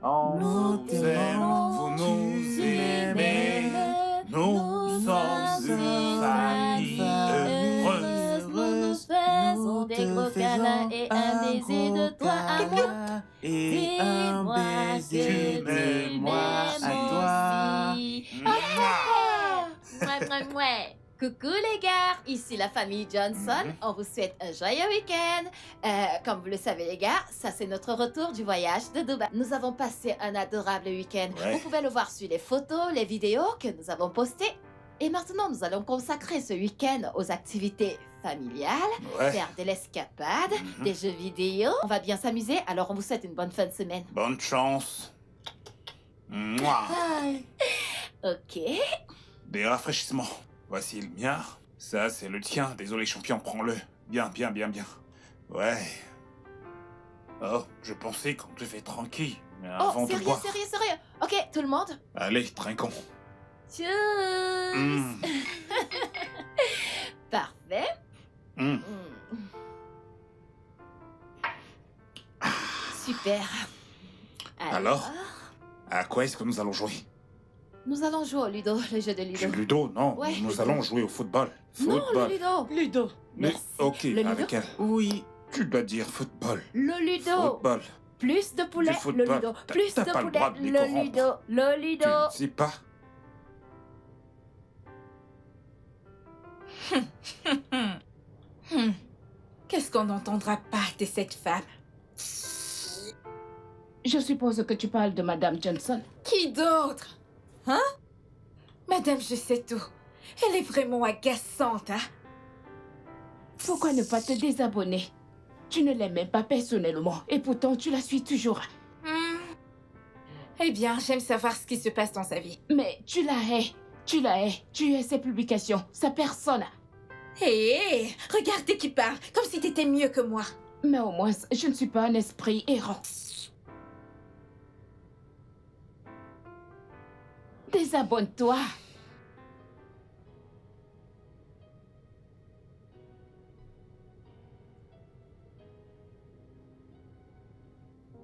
Nous t'aimons, vous nous aimez. Nous sommes une famille heureuse. Nous faisons des gros câlins et un baiser de toi à moi. Et un Dis-moi baiser que de tu moi à m'aimes toi. aussi. Mouah. Mouais, mouais, mouais. Coucou les gars, ici la famille Johnson. On vous souhaite un joyeux week-end. Comme vous le savez les gars, ça c'est notre retour du voyage de Dubaï. Nous avons passé un adorable week-end. Ouais. Vous pouvez le voir sur les photos, les vidéos que nous avons postées. Et maintenant, nous allons consacrer ce week-end aux activités familiales, Ouais. faire de l'escapade, des jeux vidéo. On va bien s'amuser, alors on vous souhaite une bonne fin de semaine. Bonne chance. Mouah. Ok. Des rafraîchissements. Voici le mien. Ça, c'est le tien. Désolé, champion, prends-le. Bien, bien, bien, bien. Ouais. Oh, je pensais qu'on devait tranquille. Mais avant Oh, de sérieux, boire. sérieux, sérieux. Ok, tout le monde. Allez, trinquons. Tchuss. Mm. Parfait. Mm. Mm. Super. Alors À quoi est-ce que nous allons jouer? Nous allons jouer au Ludo, le jeu de Du Ludo. Ludo, non. Ouais, nous Ludo. allons jouer au football. Non, Football. le Ludo. Ludo. Mais- Merci. ok, Le Ludo. avec elle. Oui, tu dois dire football. Le Ludo. Football. Plus de poulet, Du football. le Ludo. T'as- Plus t'as de pas le poulet, droit de les le corrompre. Ludo. Le Tu Ludo. ne sais pas? Qu'est-ce qu'on n'entendra pas de cette femme? Je suppose que tu parles de Madame Johnson. Qui d'autre? Hein? Madame, je sais tout. Elle est vraiment agaçante, hein? Pourquoi ne pas te désabonner? Tu ne l'aimes même pas personnellement et pourtant tu la suis toujours. Eh bien, j'aime savoir ce qui se passe dans sa vie. Mais tu la hais. Tu la hais. Tu hais ses publications, sa personne. Hé, regardez qui parle, comme si t'étais mieux que moi. Mais au moins, je ne suis pas un esprit errant. Désabonne-toi.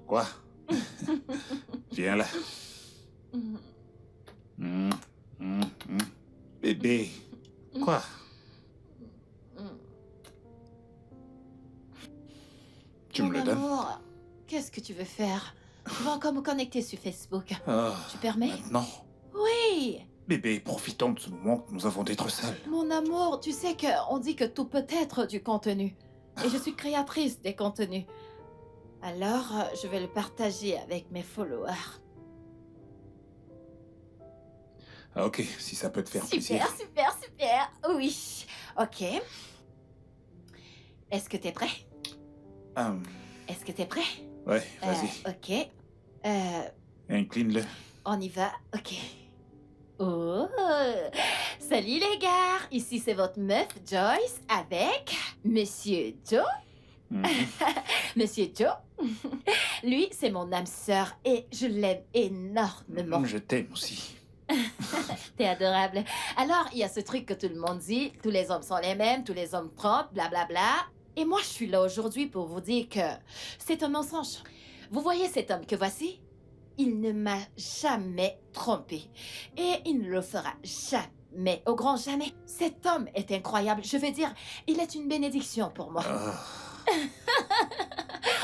Quoi? Viens là. Mm. Mm, mm, mm. Bébé. Quoi? Mm. Tu Mon me le donnes? amour, qu'est-ce que tu veux faire? Je vais encore me connecter sur Facebook. Ah, Tu permets? maintenant. Oui. Bébé, profitons de ce moment que nous avons d'être seuls. Mon amour, tu sais qu'on dit que tout peut être du contenu. Et je suis créatrice des contenus. Alors, je vais le partager avec mes followers. Ah, ok, si ça peut te faire plaisir. Super, super, super. Oui. Ok. Est-ce que t'es prêt? Est-ce que t'es prêt? Ouais, vas-y. Ok. Incline-le. On y va. Ok. Oh! Salut les gars! Ici c'est votre meuf Joyce avec Monsieur Joe. Mhm. Monsieur Joe. Lui, c'est mon âme sœur et je l'aime énormément. Je t'aime aussi. T'es adorable. Alors, il y a ce truc que tout le monde dit, tous les hommes sont les mêmes, tous les hommes trompent, blablabla. Et moi, je suis là aujourd'hui pour vous dire que c'est un mensonge. Vous voyez cet homme que voici? Il ne m'a jamais trompé. Et il ne le fera jamais, au grand jamais. Cet homme est incroyable. Je veux dire, il est une bénédiction pour moi. Ah,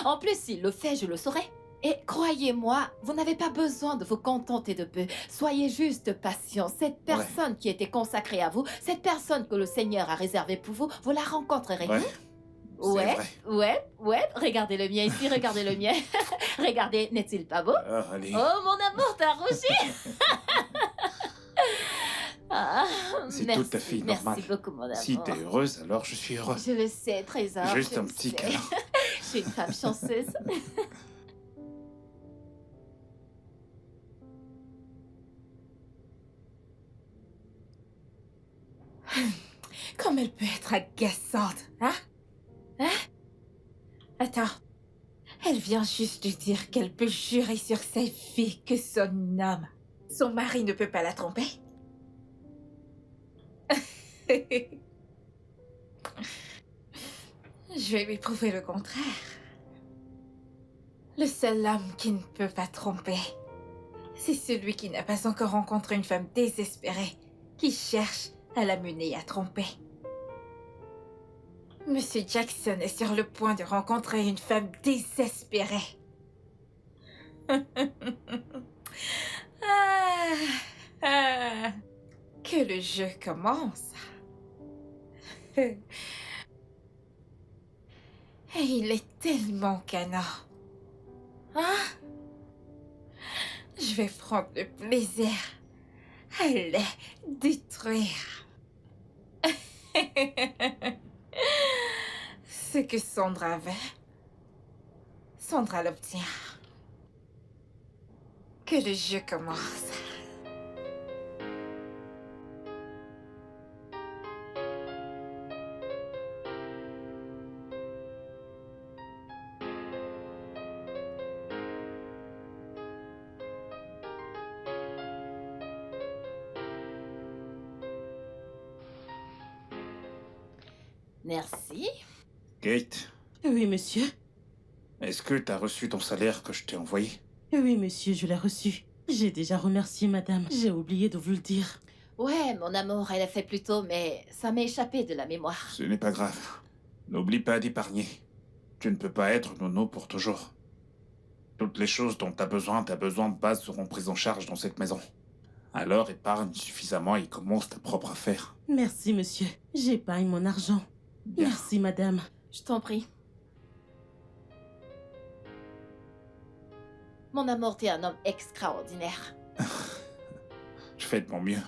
En plus, s'il le fait, je le saurai. Et croyez-moi, vous n'avez pas besoin de vous contenter de peu. Soyez juste patient. Cette personne qui était consacrée à vous, cette personne que le Seigneur a réservée pour vous, vous la rencontrerez. ouais. C'est Ouais, vrai. ouais. Regardez le mien ici, regardez le mien. Regardez, n'est-il pas beau? Ah, allez. Oh, mon amour, t'as rougi. Ah, C'est merci, tout à fait normal. Merci beaucoup, mon amour. Si t'es heureuse, alors je suis heureux. Je le sais, trésor. Juste je un le petit sais. câlin. Je suis une femme chanceuse. Comme elle peut être agaçante, hein? Hein? Attends. Elle vient juste de dire qu'elle peut jurer sur sa vie que son homme, son mari ne peut pas la tromper. Je vais lui prouver le contraire. Le seul homme qui ne peut pas tromper, c'est celui qui n'a pas encore rencontré une femme désespérée qui cherche à la mener à tromper. Monsieur Jackson est sur le point de rencontrer une femme désespérée. Que le jeu commence. Et il est tellement canin. Hein? Je vais prendre le plaisir à les détruire. Ce que Sandra veut, Sandra l'obtient. Que le jeu commence. Merci. Kate, Oui, monsieur. est-ce que t'as reçu ton salaire que je t'ai envoyé? Oui, monsieur, je l'ai reçu. J'ai déjà remercié madame. J'ai oublié de vous le dire. Ouais, mon amour, elle a fait plus tôt, mais ça m'est échappé de la mémoire. Ce n'est pas grave. N'oublie pas d'épargner. Tu ne peux pas être nono pour toujours. Toutes les choses dont t'as besoin de base seront prises en charge dans cette maison. Alors épargne suffisamment et commence ta propre affaire. Merci, monsieur. J'épargne mon argent. Bien. Merci, madame. Je t'en prie. Mon amour, t'es un homme extraordinaire. Je fais de mon mieux.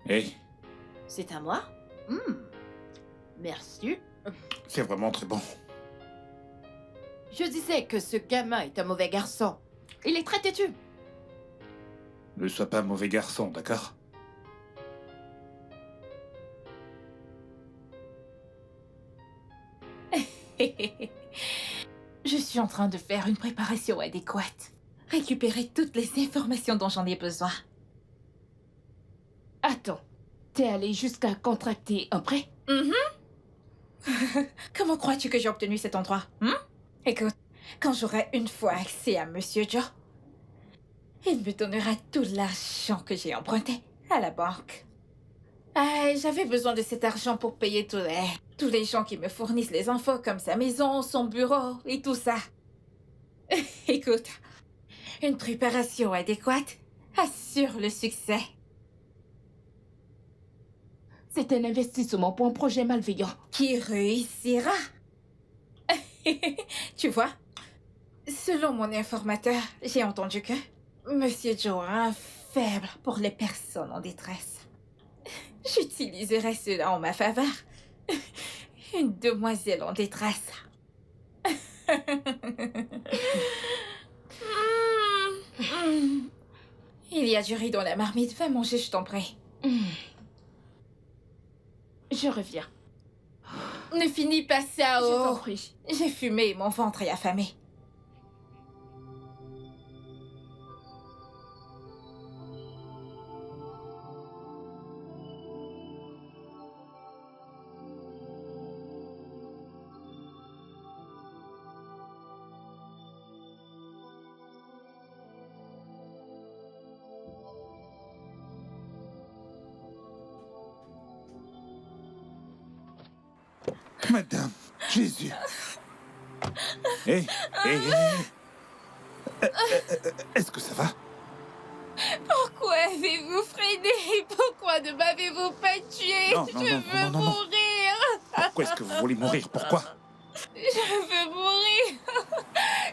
Hé, C'est à moi? Merci. c'est vraiment très bon. Je disais que ce gamin est un mauvais garçon. Il est très têtu. Ne sois pas mauvais garçon, d'accord? Je suis en train de faire une préparation adéquate. Récupérer toutes les informations dont j'en ai besoin. Attends, t'es allé jusqu'à contracter un prêt? Comment crois-tu que j'ai obtenu cet endroit? Écoute, quand j'aurai une fois accès à Monsieur Joe, il me donnera tout l'argent que j'ai emprunté à la banque. J'avais besoin de cet argent pour payer tous les gens qui me fournissent les infos, comme sa maison, son bureau et tout ça. Écoute, une préparation adéquate assure le succès. C'est un investissement pour un projet malveillant. Qui réussira. Tu vois, selon mon informateur, j'ai entendu que Monsieur Joe a un faible pour les personnes en détresse. J'utiliserai cela en ma faveur. Une demoiselle en détresse. Il y a du riz dans la marmite. Va manger, je t'en prie. Je reviens. Ne finis pas ça, Je t'en oh. prie. J'ai fumé et mon ventre est affamé. Madame, Jésus. Hé, est-ce que ça va? Pourquoi avez-vous freiné? Pourquoi ne m'avez-vous pas tué? Non, Je veux mourir. Pourquoi est-ce que vous voulez mourir? Pourquoi? Je veux mourir.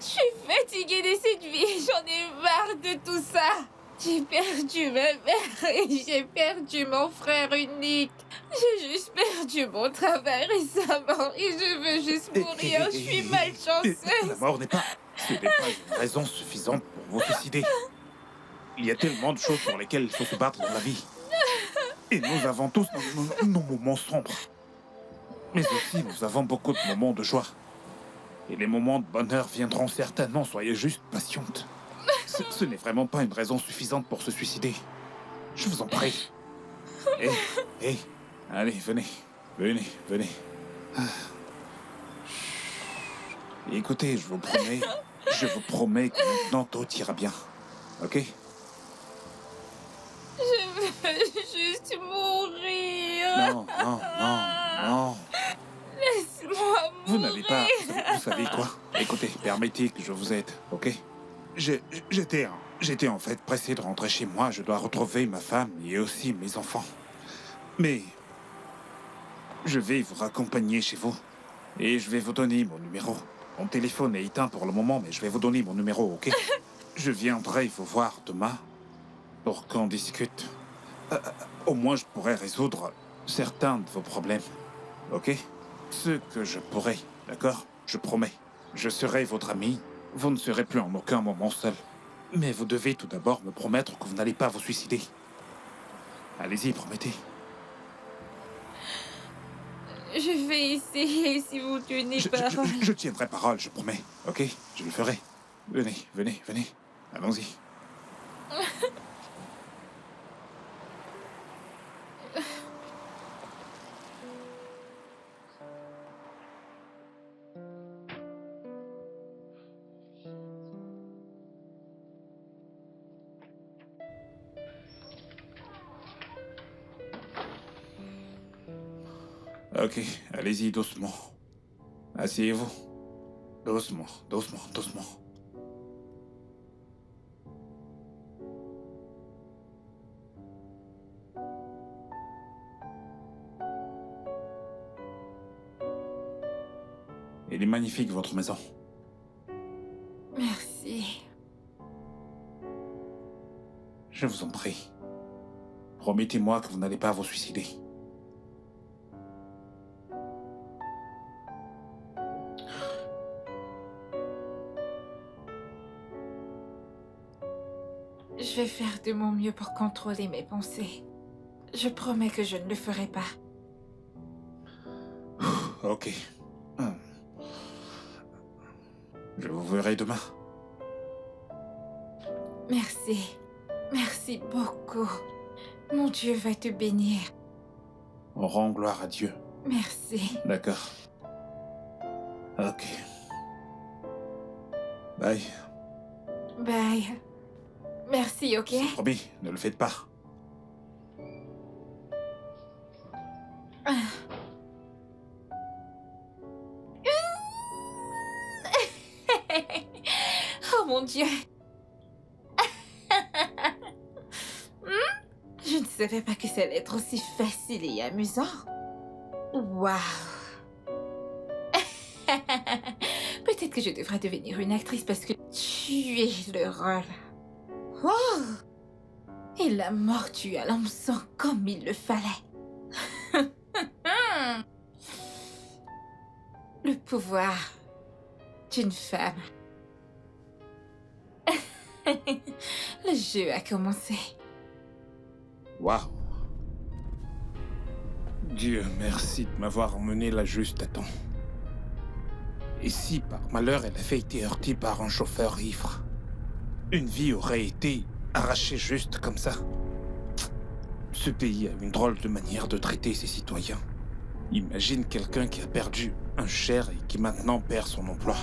Je suis fatiguée de cette vie. J'en ai marre de tout ça. J'ai perdu ma mère et j'ai perdu mon frère unique. J'ai juste perdu mon travail récemment et je veux juste mourir. Je suis La malchanceuse. mort ce n'est pas une raison suffisante pour vous suicider. Il y a tellement de choses pour lesquelles il faut se battre dans la vie. Et nous avons tous nos moments sombres. Mais aussi, nous avons beaucoup de moments de joie. Et les moments de bonheur viendront certainement, soyez juste patiente. Ce n'est vraiment pas une raison suffisante pour se suicider. Je vous en prie. Hé, allez, venez. Ah. Écoutez, je vous promets, Je vous promets que maintenant tout ira bien. Ok? Je veux juste mourir. Non, non, non, non. Laisse-moi mourir. Vous n'avez pas... Vous savez quoi? Écoutez, permettez que je vous aide, ok? J'étais en fait pressé de rentrer chez moi. Je dois retrouver ma femme et aussi mes enfants. Mais... je vais vous raccompagner chez vous. Et je vais vous donner mon numéro. Mon téléphone est éteint pour le moment, mais je vais vous donner mon numéro, ok? Je viendrai vous voir demain pour qu'on discute. Au moins, je pourrai résoudre certains de vos problèmes, ok? Ce que je pourrai, d'accord? Je promets. Je serai votre ami. Vous ne serez plus en aucun moment seul. Mais vous devez tout d'abord me promettre que vous n'allez pas vous suicider. Allez-y, promettez. Je vais essayer si vous tenez parole. Je tiendrai parole, je promets. Ok? Je le ferai. Venez, venez, venez. Allons-y. Ok, allez-y doucement. Asseyez-vous. Doucement, doucement, doucement. Elle est magnifique, votre maison. Merci. Je vous en prie. Promettez-moi que vous n'allez pas vous suicider. Je vais faire de mon mieux pour contrôler mes pensées. Je promets que je ne le ferai pas. Ok. Je vous verrai demain. Merci. Merci beaucoup. Mon Dieu va te bénir. On rend gloire à Dieu. Merci. D'accord. Ok. Bye. Bye. Merci, ok? C'est promis, ne le faites pas. Oh mon Dieu. Je ne savais pas que ça allait être aussi facile et amusant. Waouh. Peut-être que je devrais devenir une actrice parce que tu es le rôle. Oh. Et la mort tue à l'hameçon comme il le fallait. Le pouvoir d'une femme. Le jeu a commencé. Waouh. Dieu merci de m'avoir emmené là juste à temps. Et si par malheur elle avait été heurtée par un chauffeur ivre, une vie aurait été arrachée juste comme ça. Ce pays a une drôle de manière de traiter ses citoyens. Imagine quelqu'un qui a perdu un cher et qui maintenant perd son emploi.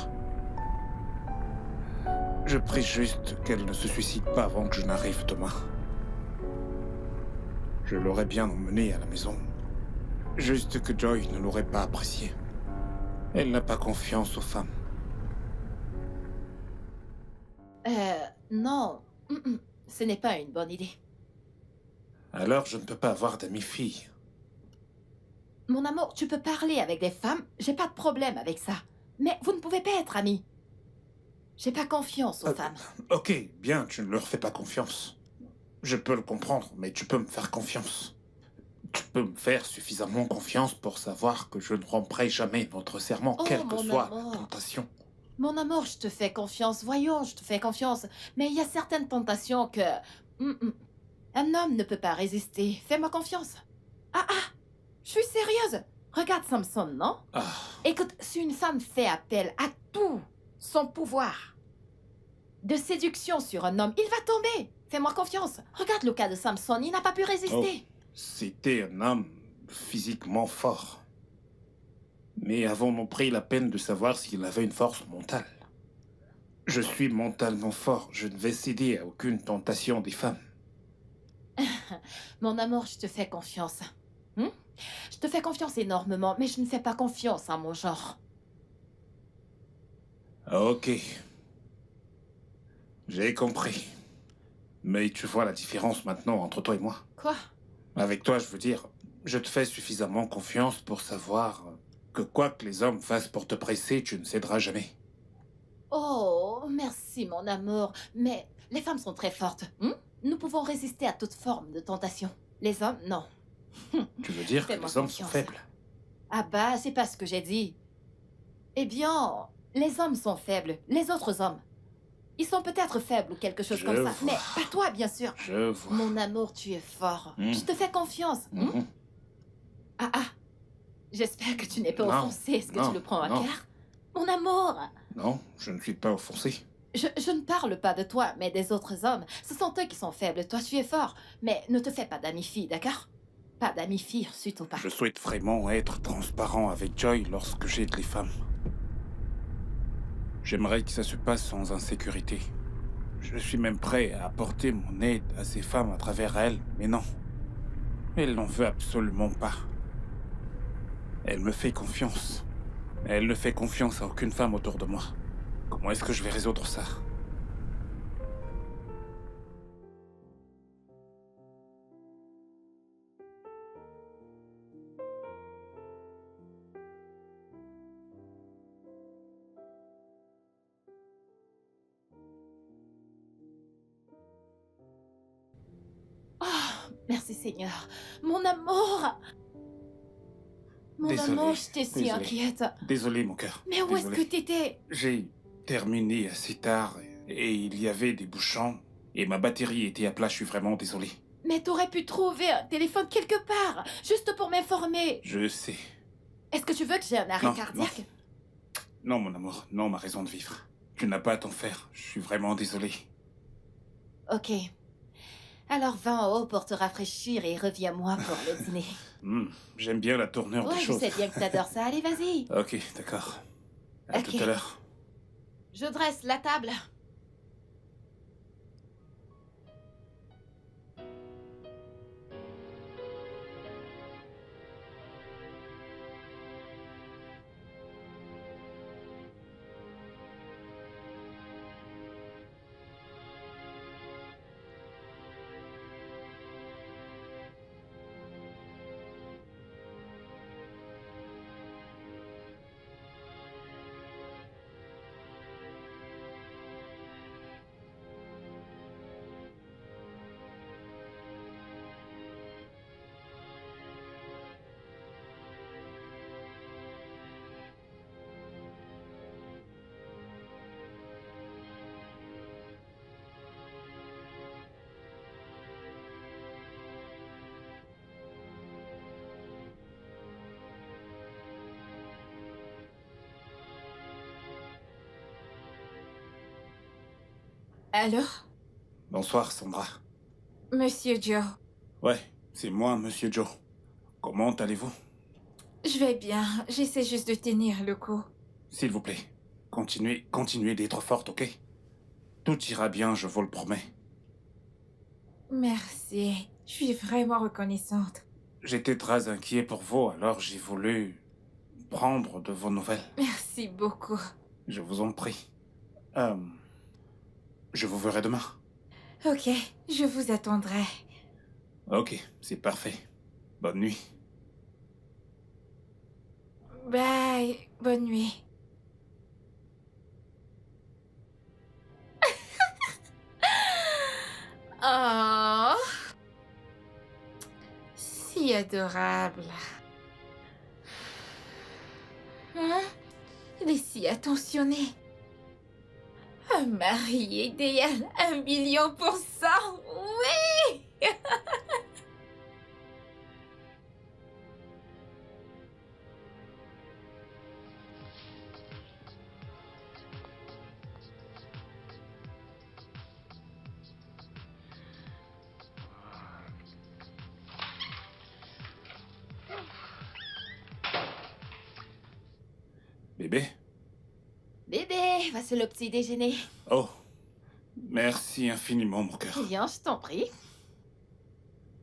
Je prie juste qu'elle ne se suicide pas avant que je n'arrive demain. Je l'aurais bien emmenée à la maison. Juste que Joy ne l'aurait pas apprécié. Elle n'a pas confiance aux femmes. Non. Ce n'est pas une bonne idée. Alors je ne peux pas avoir d'amis filles. Mon amour, tu peux parler avec des femmes, j'ai pas de problème avec ça. Mais vous ne pouvez pas être amis. J'ai pas confiance aux femmes. Ok, bien, tu ne leur fais pas confiance. Je peux le comprendre, mais tu peux me faire confiance. Tu peux me faire suffisamment confiance pour savoir que je ne romprai jamais votre serment, Oh, quelle que mon soit amour. la tentation. Mon amour, je te fais confiance. Voyons, je te fais confiance. Mais il y a certaines tentations que... Un homme ne peut pas résister. Fais-moi confiance. Ah, je suis sérieuse. Regarde Samson, non? Ah, Écoute, si une femme fait appel à tout son pouvoir de séduction sur un homme, il va tomber. Fais-moi confiance. Regarde le cas de Samson, il n'a pas pu résister. c'était un homme physiquement fort. Mais avons-nous pris la peine de savoir s'il avait une force mentale? Je suis mentalement fort. Je ne vais céder à aucune tentation des femmes. Mon amour, je te fais confiance. Hmm? Je te fais confiance énormément, mais je ne fais pas confiance à mon genre. Ok. J'ai compris. Mais tu vois la différence maintenant entre toi et moi. Quoi? Avec toi, je veux dire, je te fais suffisamment confiance pour savoir que quoi que les hommes fassent pour te presser, tu ne céderas jamais. Oh, merci, mon amour. Mais les femmes sont très fortes. Nous pouvons résister à toute forme de tentation. Les hommes, non. Tu veux dire que Fais-moi les hommes sont confiance. faibles? Ah bah, c'est pas ce que j'ai dit. Eh bien, les hommes sont faibles. Les autres hommes. Ils sont peut-être faibles ou quelque chose Je comme ça. vois. Mais pas toi, bien sûr. Je vois. Mon amour, tu es fort. Hmm. Je te fais confiance. Mhm. Ah ah. J'espère que tu n'es pas Non, offensé. Est-ce que non, tu le prends à non. cœur? Mon amour. Non, je ne suis pas offensé. Je ne parle pas de toi, mais des autres hommes. Ce sont eux qui sont faibles. Toi, tu es fort. Mais ne te fais pas d'amis-filles, d'accord? Pas d'amis-filles, surtout pas. Je souhaite vraiment être transparent avec Joy lorsque j'aide les femmes. J'aimerais que ça se passe sans insécurité. Je suis même prêt à apporter mon aide à ces femmes à travers elles, mais non. Elle n'en veut absolument pas. Elle me fait confiance. Mais elle ne fait confiance à aucune femme autour de moi. Comment est-ce que je vais résoudre ça? Oh, merci Seigneur. Mon amour. Mon Désolé, amour, j'étais si désolé. inquiète. Désolé, mon cœur. Mais où est-ce Désolé. que t'étais? J'ai terminé assez tard et il y avait des bouchons et ma batterie était à plat. Je suis vraiment désolé. Mais t'aurais pu trouver un téléphone quelque part, juste pour m'informer. Je sais. Est-ce que tu veux que j'ai un arrêt Non, cardiaque? Non, mon amour. Non, ma raison de vivre. Tu n'as pas à t'en faire. Je suis vraiment désolé. Ok. Alors va en haut pour te rafraîchir et reviens-moi pour le dîner. J'aime bien la tournure Ouais, des je choses. sais bien que t'adores ça. Allez, vas-y. Ok, d'accord. À Ok. tout à l'heure. Je dresse la table. Allô? Bonsoir, Sandra. Monsieur Joe, Ouais, c'est moi, Monsieur Joe. Comment allez-vous? je vais bien. J'essaie juste de tenir le coup. S'il vous plaît, continuez d'être forte, ok? Tout ira bien, je vous le promets. Merci. Je suis vraiment reconnaissante. J'étais très inquiet pour vous, alors j'ai voulu prendre de vos nouvelles. Merci beaucoup. Je vous en prie. Je vous verrai demain. Ok, je vous attendrai. Ok, c'est parfait. Bonne nuit. Bye. Bonne nuit. Oh. Si adorable. Hein? Il est si attentionné. Un mari idéal, 1 000 000%. Oui! Bébé? Bébé, voici le petit déjeuner. Oh, merci infiniment, mon cœur. Bien, je t'en prie.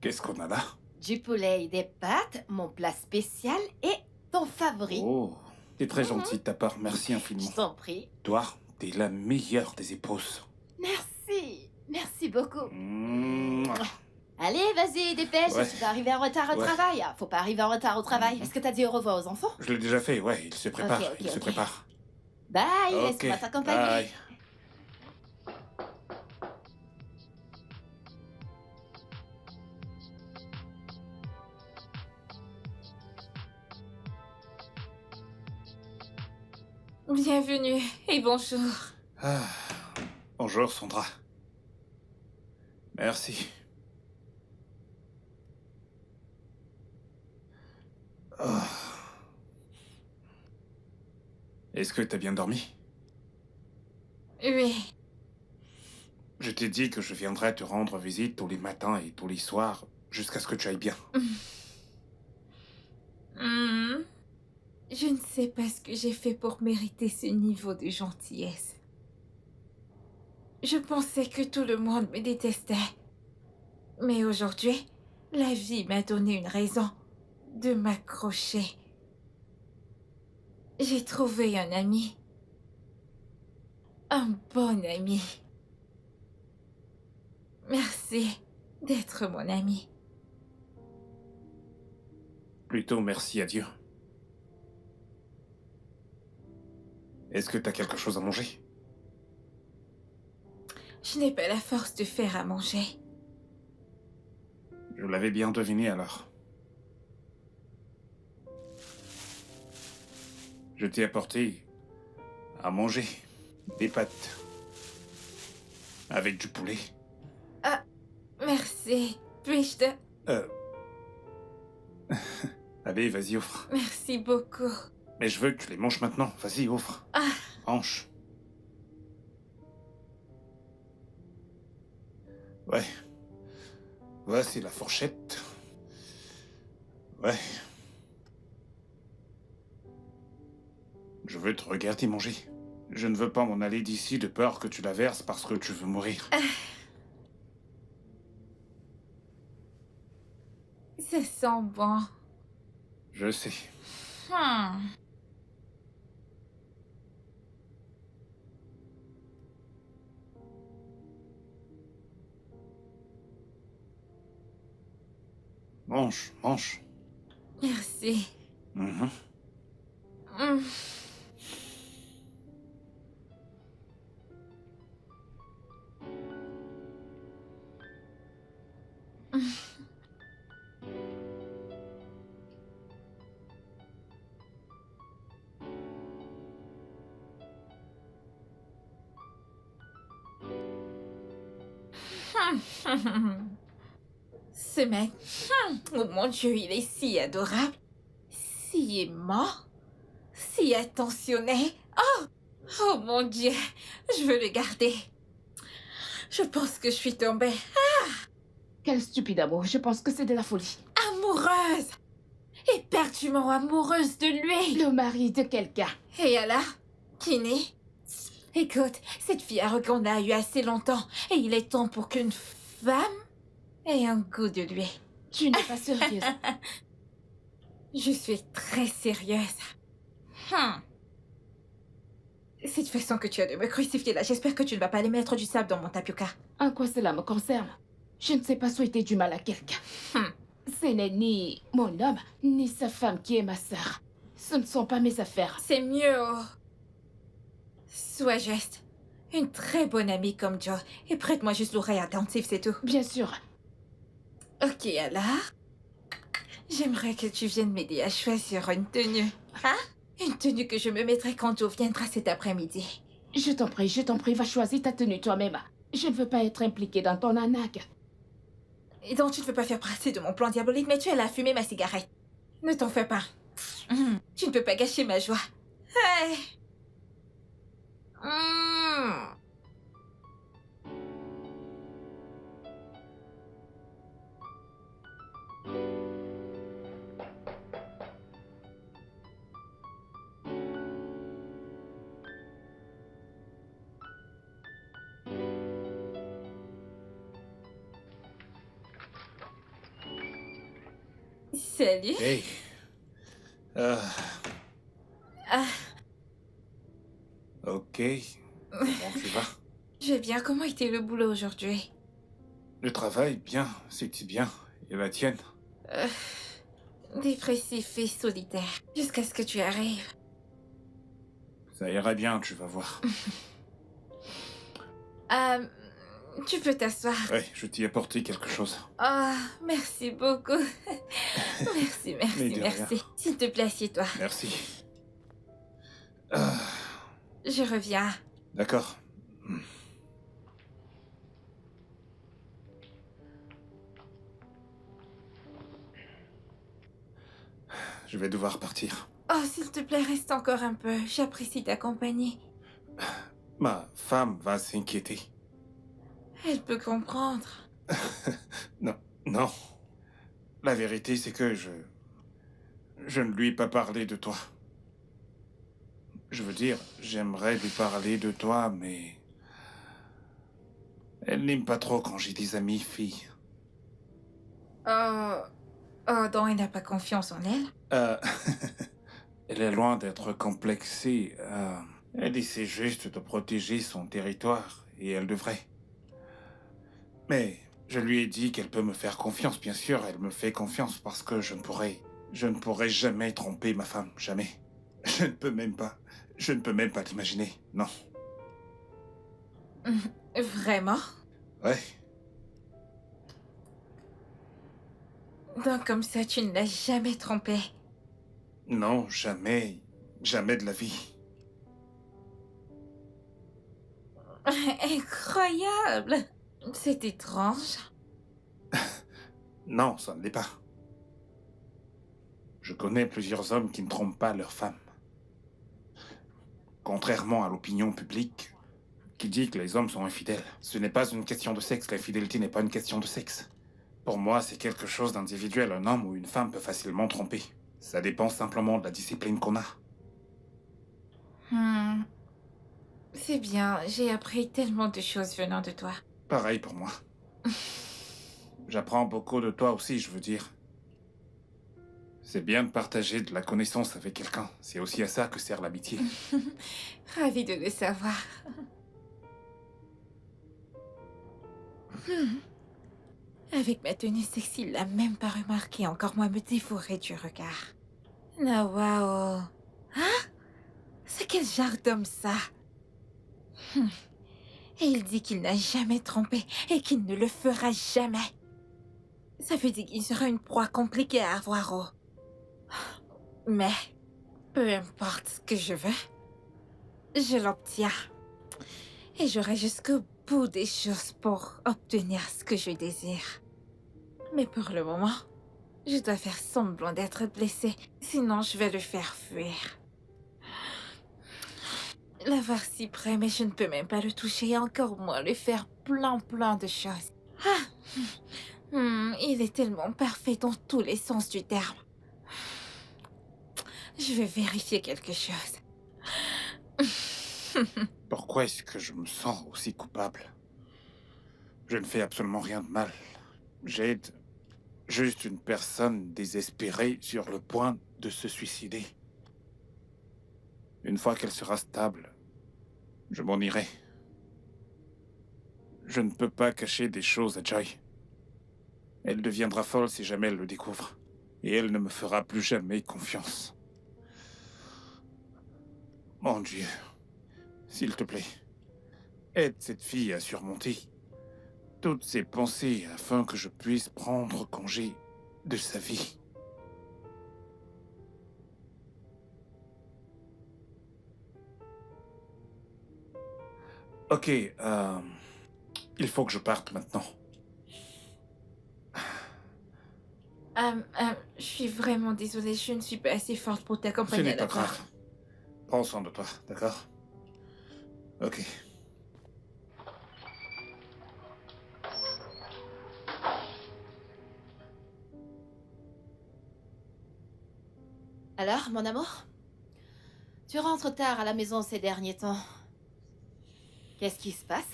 Qu'est-ce qu'on a là? Du poulet et des pâtes, mon plat spécial et ton favori. Oh, t'es très gentil de ta part, merci Je infiniment. t'en prie. Toi, t'es la meilleure des épouses. Merci. Merci beaucoup. Mouah. Allez, vas-y, dépêche, Ouais. tu vas arriver en retard au Ouais. travail. Faut pas arriver en retard au travail. Est-ce que t'as dit au revoir aux enfants? Je l'ai déjà fait, ouais, il se prépare, Ok, ok, il se ok. prépare. Bye, Ok, laisse-moi t'accompagner. bye. Bienvenue et bonjour. Ah, bonjour, Sandra. Merci. Ah. Est-ce que t'as bien dormi? Oui. Je t'ai dit que je viendrais te rendre visite tous les matins et tous les soirs, jusqu'à ce que tu ailles bien. Hmm. Je ne sais pas ce que j'ai fait pour mériter ce niveau de gentillesse. Je pensais que tout le monde me détestait. Mais aujourd'hui, la vie m'a donné une raison de m'accrocher. J'ai trouvé un ami. Un bon ami. Merci d'être mon ami. Plutôt merci à Dieu. Est-ce que t'as quelque chose à manger? Je n'ai pas la force de faire à manger. Je l'avais bien deviné alors. Je t'ai apporté à manger des pâtes avec du poulet. Merci. Puis-je te... Allez, vas-y, offre. Merci beaucoup. Mais je veux que tu les manges maintenant. Vas-y, offre. Ah. Mange. Ouais. Voici la fourchette. Ouais. Je veux te regarder manger. Je ne veux pas m'en aller d'ici de peur que tu la verses parce que tu veux mourir. Ça sent bon. Je sais. Hmm. Mange, mange. Merci. Mhm. Hmm. Ce mec, oh mon Dieu, il est si adorable, si aimant, si attentionné. Oh mon Dieu, je veux le garder. Je pense que je suis tombée Quel stupide amour, je pense que c'est de la folie. amoureuse, éperdument amoureuse de lui. Le mari de quelqu'un. Et alors, Kinney? Écoute, cette fille arrogante a eu assez longtemps et il est temps pour qu'une femme ait un goût de lui. Tu n'es pas sérieuse. Je suis très sérieuse. Cette façon que tu as de me crucifier là, j'espère que tu ne vas pas aller mettre du sable dans mon tapioca. En quoi cela me concerne? Je ne sais pas souhaiter du mal à quelqu'un. Ce n'est ni mon homme, ni sa femme qui est ma sœur. Ce ne sont pas mes affaires. C'est mieux. Sois juste. Une très bonne amie comme Joe. Et prête-moi juste l'oreille attentive, c'est tout. Bien sûr. Ok, alors. J'aimerais que tu viennes m'aider à choisir une tenue. Hein? Une tenue que je me mettrai quand Joe viendra cet après-midi. Je t'en prie, va choisir ta tenue toi-même. Je ne veux pas être impliquée dans ton arnaque. Et donc tu ne veux pas faire partie de mon plan diabolique, mais tu es là à fumer ma cigarette. Ne t'en fais pas. Tu ne peux pas gâcher ma joie. Hey. Salut. Hey. Ah, Ah, ok. Comment tu vas? je vais bien. Comment était le boulot aujourd'hui? Le travail, bien. C'était bien. Et la tienne? Euh, Dépressif et solitaire. Jusqu'à ce que tu arrives. Ça ira bien, tu vas voir. Euh, Tu peux t'asseoir. Ouais, je t'y ai apporté quelque chose. Ah, merci beaucoup. Merci, Mais merci, de merci. rien. S'il te plaît, assieds-toi. Merci. Ah, Je reviens. d'accord. Je vais devoir partir. Oh, s'il te plaît, reste encore un peu. J'apprécie ta compagnie. Ma femme va s'inquiéter. Elle peut comprendre. Non, non. La vérité, c'est que je ne lui ai pas parlé de toi. Je veux dire, j'aimerais lui parler de toi, mais... Elle n'aime pas trop quand j'ai des amis filles. Oh, oh, donc elle n'a pas confiance en elle? Euh... Elle est loin d'être complexée. Elle essaie juste de protéger son territoire, et elle devrait. Mais je lui ai dit qu'elle peut me faire confiance, bien sûr, elle me fait confiance parce que je ne pourrai jamais tromper ma femme, jamais. Je ne peux même pas l'imaginer, non. Vraiment? Ouais, Donc comme ça, tu ne l'as jamais trompé. non, jamais, jamais de la vie. Incroyable! C'est étrange. Non, ça ne l'est pas. Je connais plusieurs hommes qui ne trompent pas leur femme. Contrairement à l'opinion publique, qui dit que les hommes sont infidèles. Ce n'est pas une question de sexe, l'infidélité n'est pas une question de sexe. Pour moi, c'est quelque chose d'individuel. Un homme ou une femme peut facilement tromper. Ça dépend simplement de la discipline qu'on a. C'est bien, j'ai appris tellement de choses venant de toi. Pareil pour moi. J'apprends beaucoup de toi aussi, je veux dire. C'est bien de partager de la connaissance avec quelqu'un. C'est aussi à ça que sert l'amitié. Ravie de le savoir. Avec ma tenue sexy, il l'a même pas remarqué, encore moins me dévorer du regard. Ah, waouh. Hein? C'est quel genre d'homme ça? Et il dit qu'il n'a jamais trompé et qu'il ne le fera jamais. Ça veut dire qu'il sera une proie compliquée à avoir au. Mais, peu importe ce que je veux, je l'obtiens. Et j'aurai jusqu'au bout des choses pour obtenir ce que je désire. Mais pour le moment, je dois faire semblant d'être blessée, sinon je vais le faire fuir. L'avoir si près, mais je ne peux même pas le toucher et encore moins lui faire plein de choses. Il est tellement parfait dans tous les sens du terme. Je vais vérifier quelque chose. Pourquoi est-ce que je me sens aussi coupable? Je ne fais absolument rien de mal. J'aide juste une personne désespérée sur le point de se suicider. Une fois qu'elle sera stable, je m'en irai. Je ne peux pas cacher des choses à Joy. Elle deviendra folle si jamais elle le découvre. Et elle ne me fera plus jamais confiance. Mon Dieu, s'il te plaît, aide cette fille à surmonter toutes ses pensées afin que je puisse prendre congé de sa vie. Ok, il faut que je parte maintenant. Je suis vraiment désolée, je ne suis pas assez forte pour Ce t'accompagner n'est à pas la grave. porte. Prends soin de toi, d'accord? Ok. Alors, mon amour? Tu rentres tard à la maison ces derniers temps. Qu'est-ce qui se passe?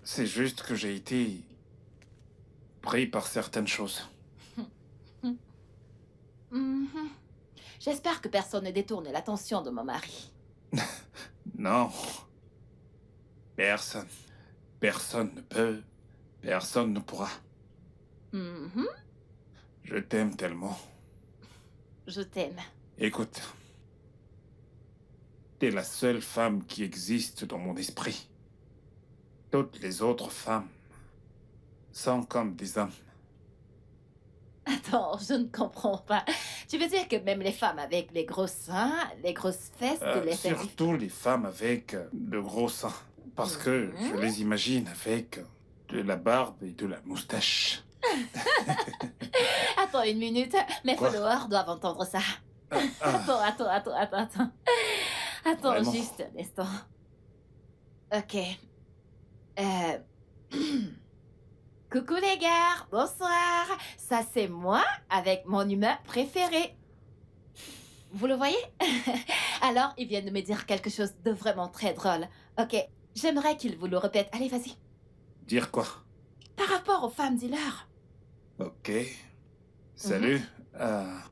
C'est juste que j'ai été surpris par certaines choses. Mhm. J'espère que personne ne détourne l'attention de mon mari. Non. Personne. Personne ne peut. Personne ne pourra. Mhm. Je t'aime tellement. Je t'aime. Écoute. T'es la seule femme qui existe dans mon esprit. Toutes les autres femmes sont comme des hommes. Attends, je ne comprends pas. Tu veux dire que même les femmes avec les gros seins, les grosses fesses, les fesses... Surtout les femmes avec de gros seins. Parce que je les imagine avec de la barbe et de la moustache. Attends une minute, mes Quoi? followers doivent entendre ça. Attends. Attends, Vraiment? juste un instant. Ok. Coucou les gars, bonsoir. Ça c'est moi avec mon humain préféré. Vous le voyez? Alors, ils viennent de me dire quelque chose de vraiment très drôle. Ok, j'aimerais qu'ils vous le répètent. Allez, vas-y. Dire quoi? Par rapport aux femmes dealers. Ok. Salut.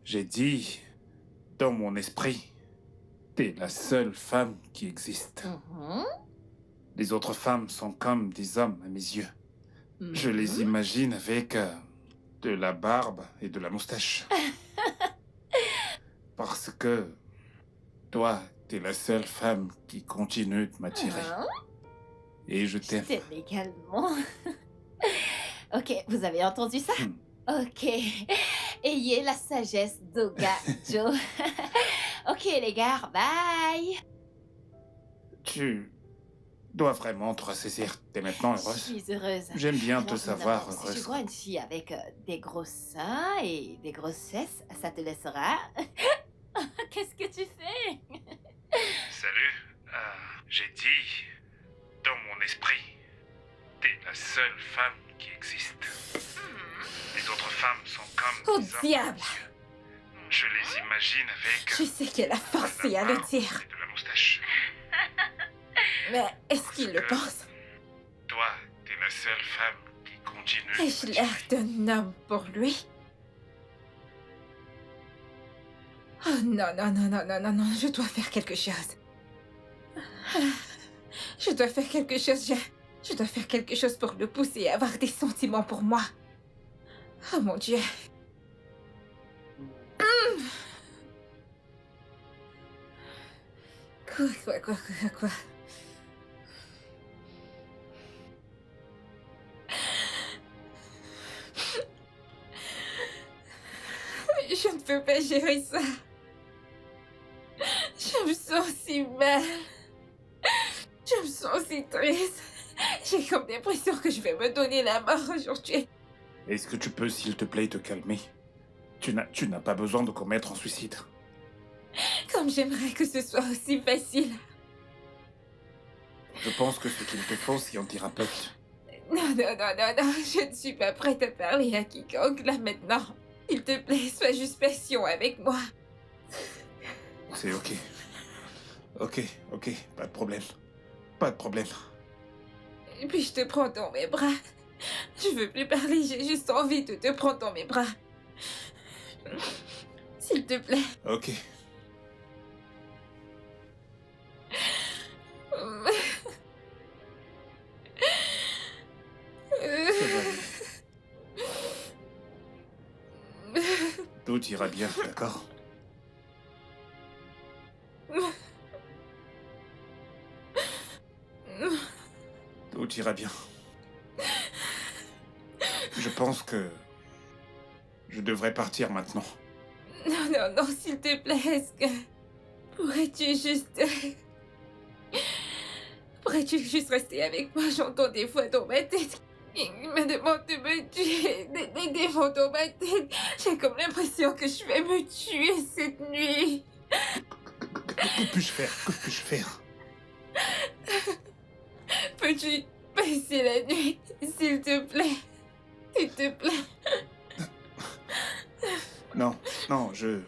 J'ai dit, dans mon esprit, t'es la seule femme qui existe. Mhm. Les autres femmes sont comme des hommes à mes yeux. Je les imagine avec de la barbe et de la moustache. Parce que toi, t'es la seule femme qui continue de m'attirer. Et je Je t'aime. t'aime également. Ok, vous avez entendu ça? Ok. Ayez la sagesse d'Oga Joe. Ok, les gars, bye. Tu dois vraiment te ressaisir. T'es maintenant Je heureuse. suis heureuse. J'aime bien te Alors, savoir évidemment, Si heureuse. je vois une fille avec des gros seins et des grosses fesses, ça te laissera. Qu'est-ce que tu fais? Salut. J'ai dit, dans mon esprit, t'es la seule femme qui existe. Les autres femmes sont comme Oh des hommes. diable! Je les imagine avec Je sais qu'elle a forcé à le dire, et de la moustache. mais est-ce qu'il le pense? Toi, t'es la seule femme qui continue. de Ai-je l'air m'attirer. d'un homme pour lui? Oh non, je dois faire quelque chose. Je dois faire quelque chose, je dois faire quelque chose pour le pousser à avoir des sentiments pour moi. Oh mon Dieu. Quoi? Je ne peux pas gérer ça. Je me sens si mal. Je me sens si triste. J'ai comme l'impression que je vais me donner la mort aujourd'hui. Est-ce que tu peux, s'il te plaît, te calmer? Tu n'as pas besoin de commettre un suicide. Comme j'aimerais que ce soit aussi facile. Je pense que ce qu'il te faut, c'est un thérapeute. Non, je ne suis pas prête à parler à quiconque là maintenant. S'il te plaît, sois juste patient avec moi. C'est ok. Ok, pas de problème. Pas de problème. Et puis je te prends dans mes bras. Je veux plus parler, j'ai juste envie de te prendre dans mes bras. S'il te plaît. Ok. Ça va aller. Tout ira bien, d'accord? Tout ira bien. Je pense que je devrais partir maintenant. Non, s'il te plaît, est-ce que... Pourrais-tu juste rester avec moi? J'entends des voix dans ma tête. Ils me demandent de me tuer. Des démons dans ma tête. J'ai comme l'impression que je vais me tuer cette nuit. Que puis-je faire? Que puis-je faire? Peux-tu passer la nuit, s'il te plaît? S'il te plaît. Non, je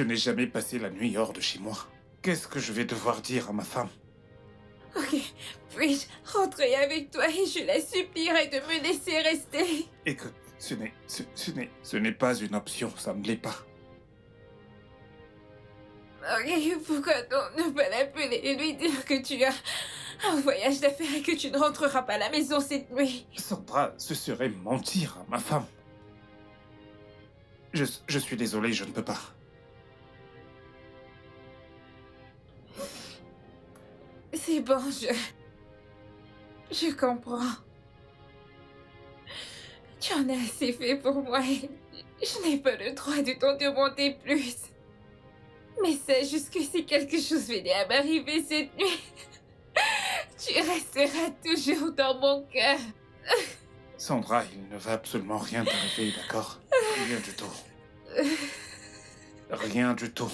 n'ai jamais passé la nuit hors de chez moi. Qu'est-ce que je vais devoir dire à ma femme? Ok, puis-je rentrer avec toi et je la supplierai de me laisser rester? Écoute, ce n'est pas une option, ça ne l'est pas. Ok, pourquoi donc ne pas l'appeler et lui dire que tu as un voyage d'affaires et que tu ne rentreras pas à la maison cette nuit? Sandra, ce serait mentir à ma femme. Je suis désolé, je ne peux pas. C'est bon, je comprends. Tu en as assez fait pour moi et je n'ai pas le droit de t'en demander plus. Mais sache juste que si quelque chose venait à m'arriver cette nuit, tu resteras toujours dans mon cœur. Sandra, il ne va absolument rien t'arriver, d'accord? Rien du tout. Rien du tout.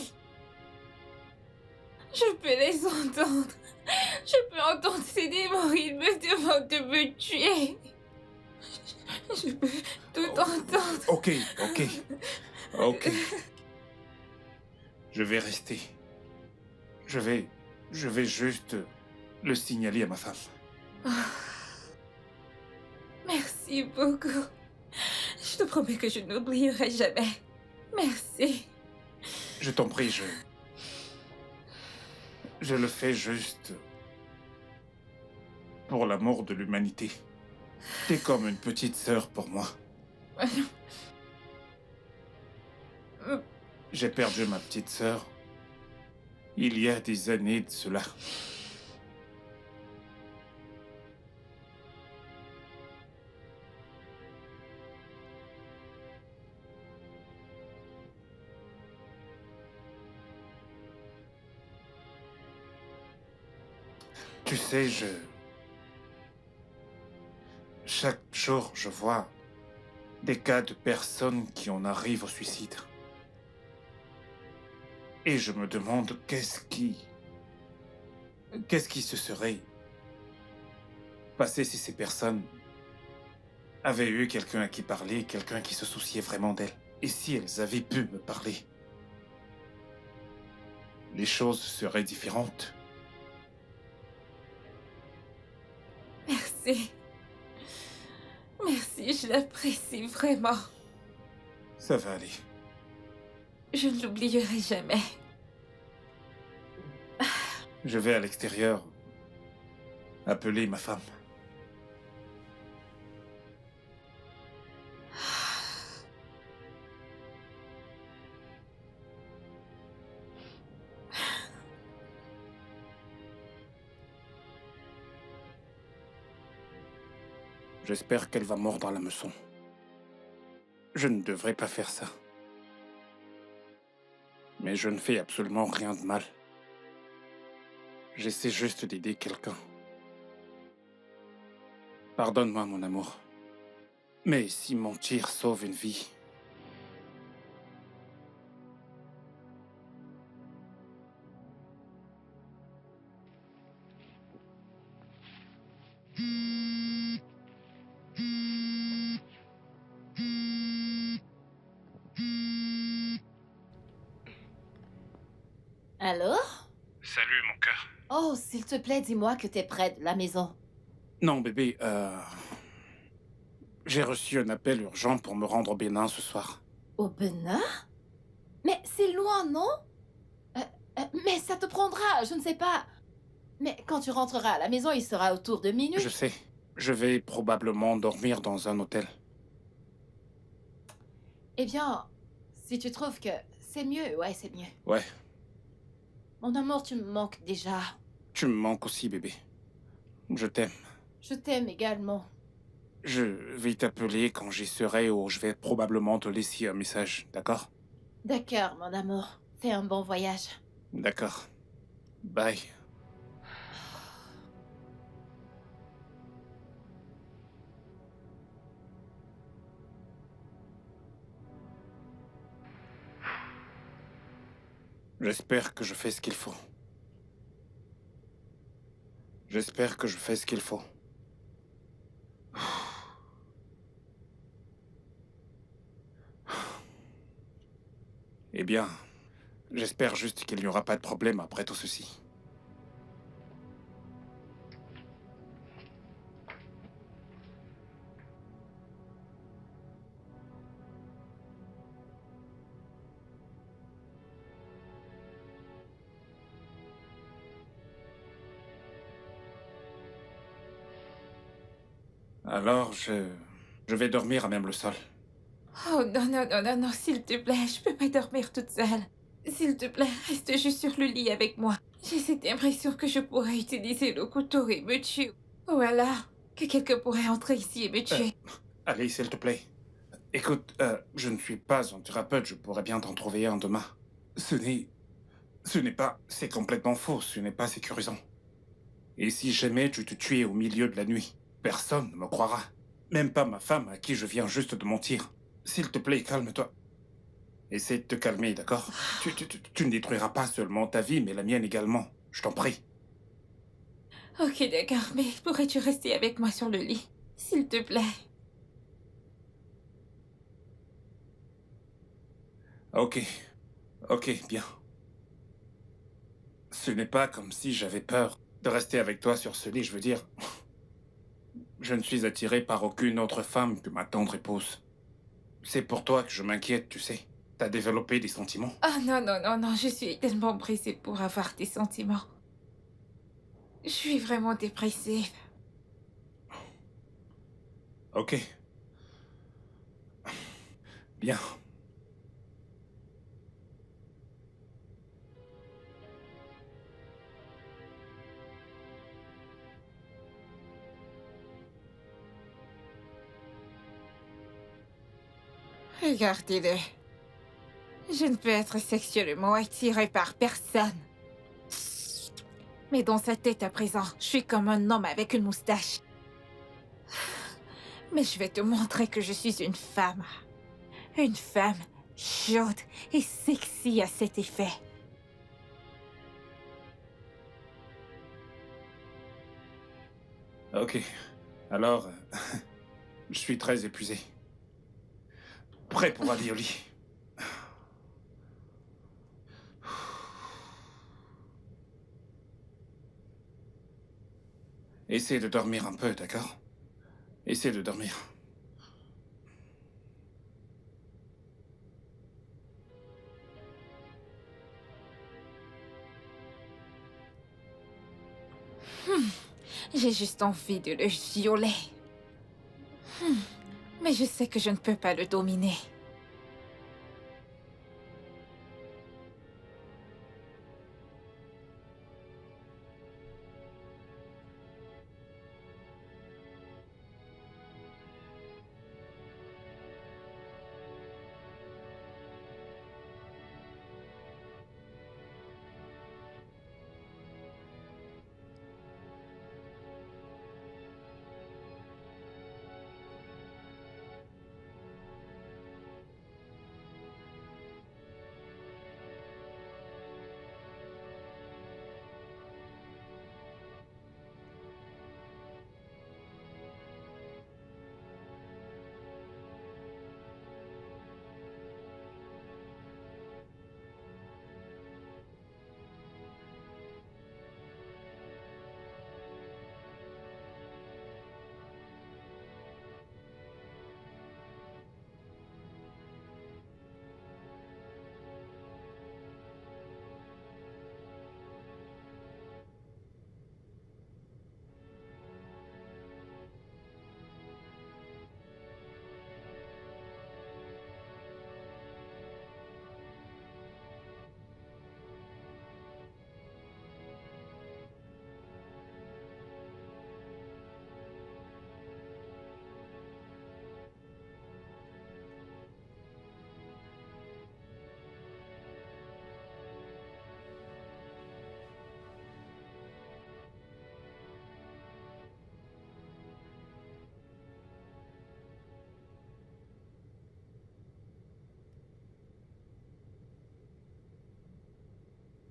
Je peux les entendre. Je peux entendre ces démons. Ils me demandent de me tuer. Je peux tout entendre. Ok. Je vais rester. Je vais juste le signaler à ma femme. Merci beaucoup. Je te promets que je n'oublierai jamais. Merci. Je t'en prie, je le fais juste pour l'amour de l'humanité. T'es comme une petite sœur pour moi. J'ai perdu ma petite sœur il y a des années de cela. Tu sais, chaque jour, je vois des cas de personnes qui en arrivent au suicide. Et je me demande qu'est-ce qui se serait passé si ces personnes avaient eu quelqu'un à qui parler, quelqu'un qui se souciait vraiment d'elles. Et si elles avaient pu me parler, les choses seraient différentes. Merci. Merci, je l'apprécie vraiment. Ça va aller. Je ne l'oublierai jamais. Je vais à l'extérieur appeler ma femme. J'espère qu'elle va mordre à l'hameçon. Je ne devrais pas faire ça. Mais je ne fais absolument rien de mal. J'essaie juste d'aider quelqu'un. Pardonne-moi, mon amour. Mais si mentir sauve une vie... Allô? Salut, mon cœur. Oh, s'il te plaît, dis-moi que t'es près de la maison. Non, bébé, j'ai reçu un appel urgent pour me rendre au Bénin ce soir. Au Bénin? Mais c'est loin, non? Mais ça te prendra, je ne sais pas. Mais quand tu rentreras à la maison, il sera autour de minuit. Je sais. Je vais probablement dormir dans un hôtel. Eh bien, si tu trouves que c'est mieux, ouais, c'est mieux. Ouais, Mon amour, tu me manques déjà. tu me manques aussi, bébé. Je t'aime. Je t'aime également. Je vais t'appeler quand j'y serai ou je vais probablement te laisser un message, d'accord? D'accord, mon amour. Fais un bon voyage. D'accord. Bye. J'espère que je fais ce qu'il faut. J'espère que je fais ce qu'il faut. Eh bien, j'espère juste qu'il n'y aura pas de problème après tout ceci. Alors, je vais dormir à même le sol. Oh non, non, non, non, non, s'il te plaît, je peux pas dormir toute seule. S'il te plaît, reste juste sur le lit avec moi. J'ai cette impression que je pourrais utiliser le couteau et me tuer. Ou alors, que quelqu'un pourrait entrer ici et me tuer. Allez, s'il te plaît. Écoute, je ne suis pas un thérapeute, je pourrais bien t'en trouver un demain. Ce n'est... Ce n'est pas... C'est complètement faux, ce n'est pas sécurisant. Et si jamais tu te tuais au milieu de la nuit, personne ne me croira. Même pas ma femme à qui je viens juste de mentir. S'il te plaît, calme-toi. Essaie de te calmer, d'accord? Tu ne détruiras pas seulement ta vie, mais la mienne également. Je t'en prie. Ok, d'accord, mais pourrais-tu rester avec moi sur le lit? S'il te plaît. Ok. Ok, bien. Ce n'est pas comme si j'avais peur de rester avec toi sur ce lit, je veux dire. Je ne suis attiré par aucune autre femme que ma tendre épouse. C'est pour toi que je m'inquiète, tu sais. T'as développé des sentiments. Ah non, non, non, non, je suis tellement pressée pour avoir des sentiments. Je suis vraiment dépressive. Ok. Bien. Regardez-le. Je ne peux être sexuellement attirée par personne. Mais dans sa tête à présent, je suis comme un homme avec une moustache. Mais je vais te montrer que je suis une femme. Une femme chaude et sexy à cet effet. Ok. Alors, je suis très épuisé. Prêt pour aller au lit. Essaie de dormir un peu, d'accord? Essaie de dormir. J'ai juste envie de le violer. Mais je sais que je ne peux pas le dominer.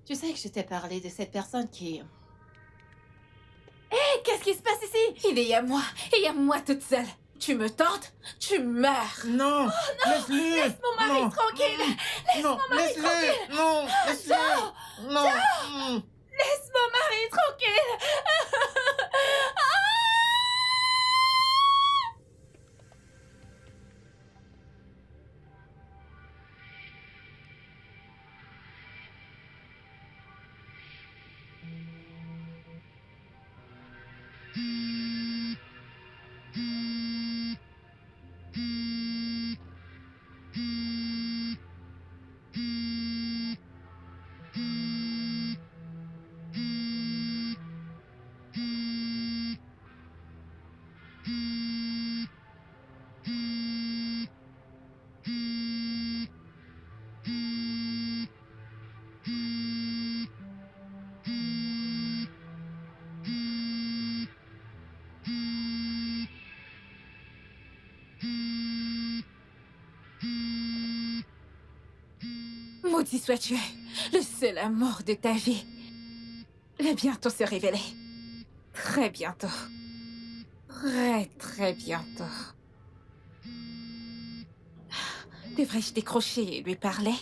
Tu sais que je t'ai parlé de cette personne qui... Hé, qu'est-ce qui se passe ici? Il est à moi, et à moi toute seule. Tu me tentes, tu meurs. Non, laisse-le. Laisse mon mari Non. tranquille. Non, laisse-le. Non, laisse-le. Non. Laisse mon mari tranquille. Maudit sois-tu, le seul amour de ta vie va bientôt se révéler. Très bientôt. Très, très bientôt. Devrais-je décrocher et lui parler?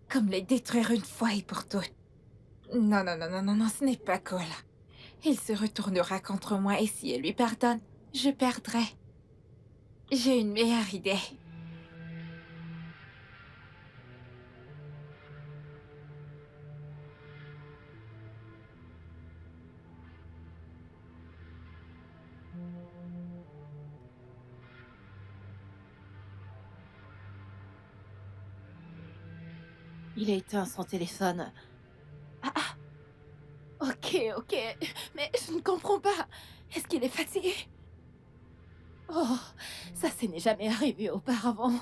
Comme les détruire une fois et pour toutes. Non, non, non, non, non, non, ce n'est pas cool. Il se retournera contre moi et si elle lui pardonne, je perdrai. J'ai une meilleure idée. Il a éteint son téléphone. Ok, ok. Mais je ne comprends pas. Est-ce qu'il est fatigué? Oh, ça n'est jamais arrivé auparavant.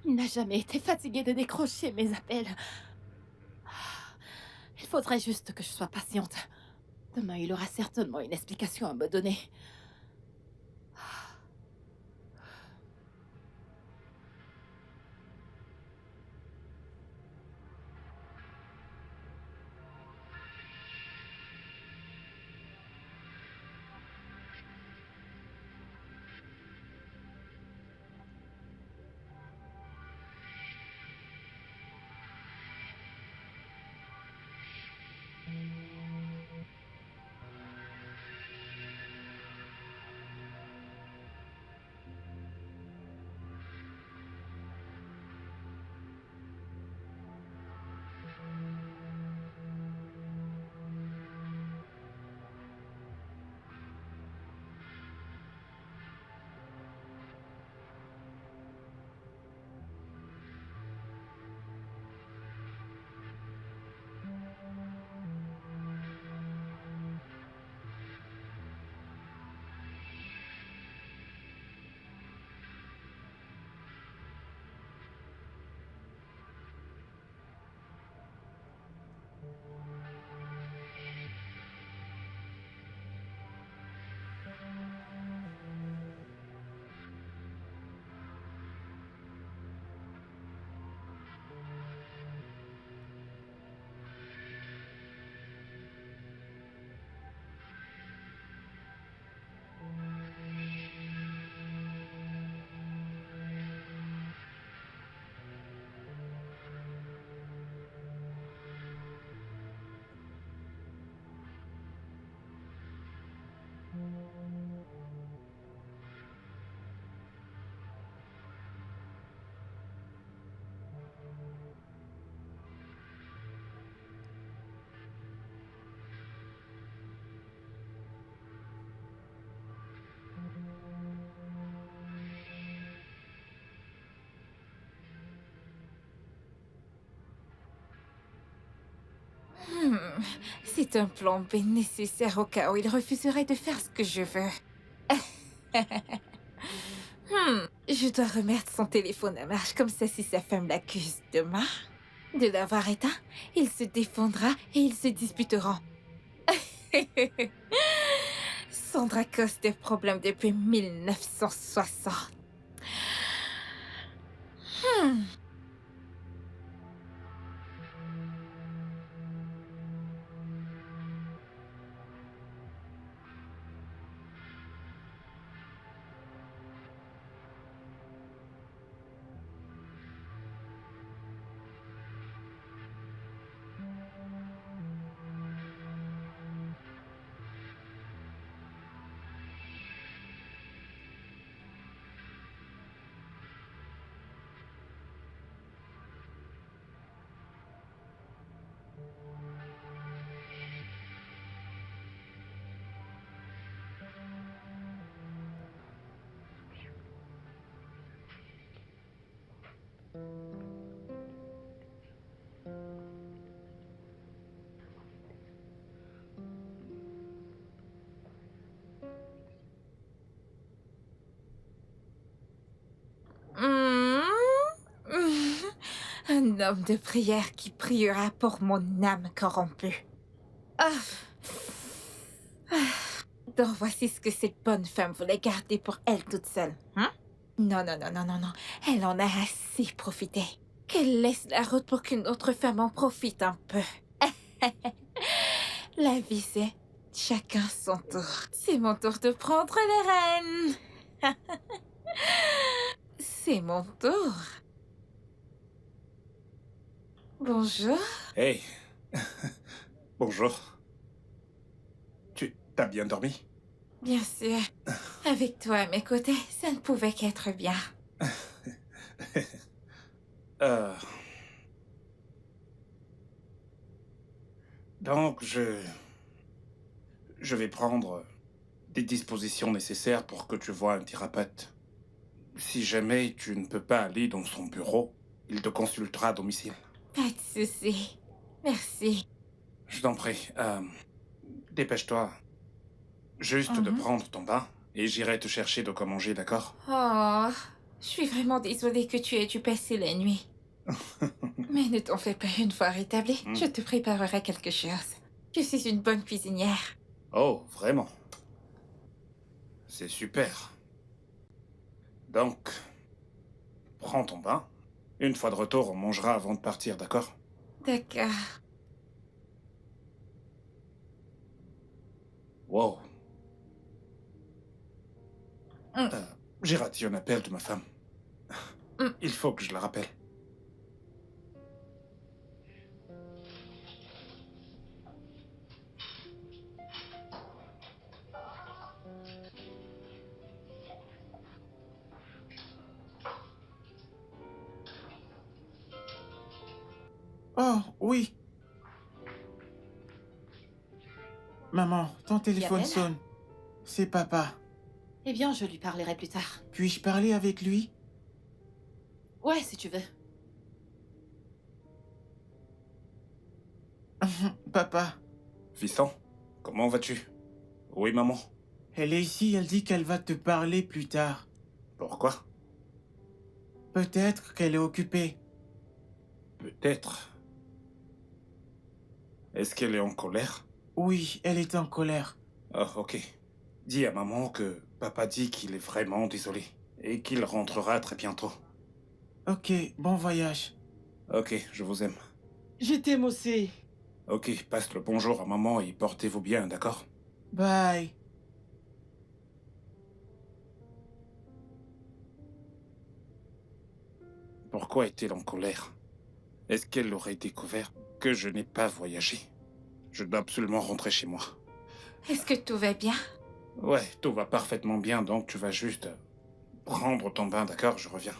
Il n'a jamais été fatigué de décrocher mes appels. Il faudrait juste que je sois patiente. Demain, il aura certainement une explication à me donner. C'est un plan B nécessaire au cas où il refuserait de faire ce que je veux. Je dois remettre son téléphone à marche comme ça si sa femme l'accuse demain. De l'avoir éteint, il se défendra et ils se disputeront. Sandra cause des problèmes depuis 1960. Un homme de prière qui priera pour mon âme corrompue. Ah. Donc voici ce que cette bonne femme voulait garder pour elle toute seule. Non, non, non, non, non, non. Elle en a assez profité. qu'elle laisse la route pour qu'une autre femme en profite un peu. La vie, c'est chacun son tour. C'est mon tour de prendre les rênes. C'est mon tour. Bonjour. Hey. Bonjour. Tu t'as bien dormi? Bien sûr. Avec toi à mes côtés, ça ne pouvait qu'être bien. Donc, je vais prendre des dispositions nécessaires pour que tu vois un thérapeute. Si jamais tu ne peux pas aller dans son bureau, il te consultera à domicile. Pas de souci. Merci. Je t'en prie. Dépêche-toi. Juste de prendre ton bain et j'irai te chercher de quoi manger, d'accord? Oh, je suis vraiment désolée que tu aies dû passer la nuit. Mais ne t'en fais pas, une fois rétabli, je te préparerai quelque chose. Je suis une bonne cuisinière. Oh, vraiment? C'est super. Donc, prends ton bain. Une fois de retour, on mangera avant de partir, d'accord? D'accord. Wow. J'ai raté un appel de ma femme. Il faut que je la rappelle. Oh, oui. Maman, ton téléphone Gabriel? sonne. C'est papa. Eh bien, je lui parlerai plus tard. Puis-je parler avec lui? Ouais, si tu veux. Papa, Fiston, comment vas-tu? Oui, maman. elle est ici, elle dit qu'elle va te parler plus tard. Pourquoi? Peut-être qu'elle est occupée. Peut-être. Est-ce qu'elle est en colère? Oui, elle est en colère. Oh, ok. Dis à maman que papa dit qu'il est vraiment désolé et qu'il rentrera très bientôt. Ok, bon voyage. Ok, je vous aime. Je t'aime aussi. Ok, passe le bonjour à maman et portez-vous bien, d'accord? Bye. Pourquoi est-elle en colère? Est-ce qu'elle aurait découvert que je n'ai pas voyagé? Je dois absolument rentrer chez moi. Est-ce que tout va bien? Ouais, tout va parfaitement bien, donc tu vas juste prendre ton bain, d'accord? Je reviens.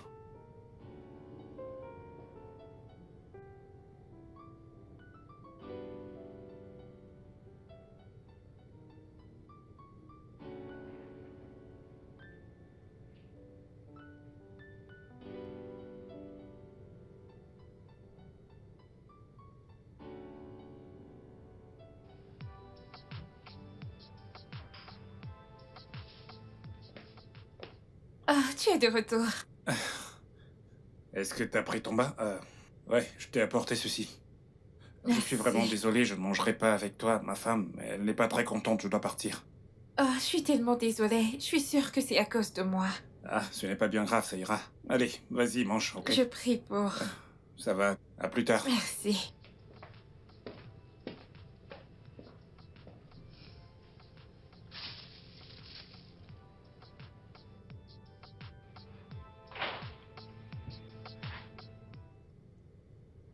Oh, tu es de retour. Est-ce que t'as pris ton bain? Ouais, je t'ai apporté ceci. Je suis vraiment Merci. désolé, je ne mangerai pas avec toi, ma femme. Elle n'est pas très contente, je dois partir. Oh, je suis tellement désolée. Je suis sûre que c'est à cause de moi. Ah, ce n'est pas bien grave, ça ira. Allez, vas-y, mange, ok? Je prie pour... Ça va, à plus tard. Merci.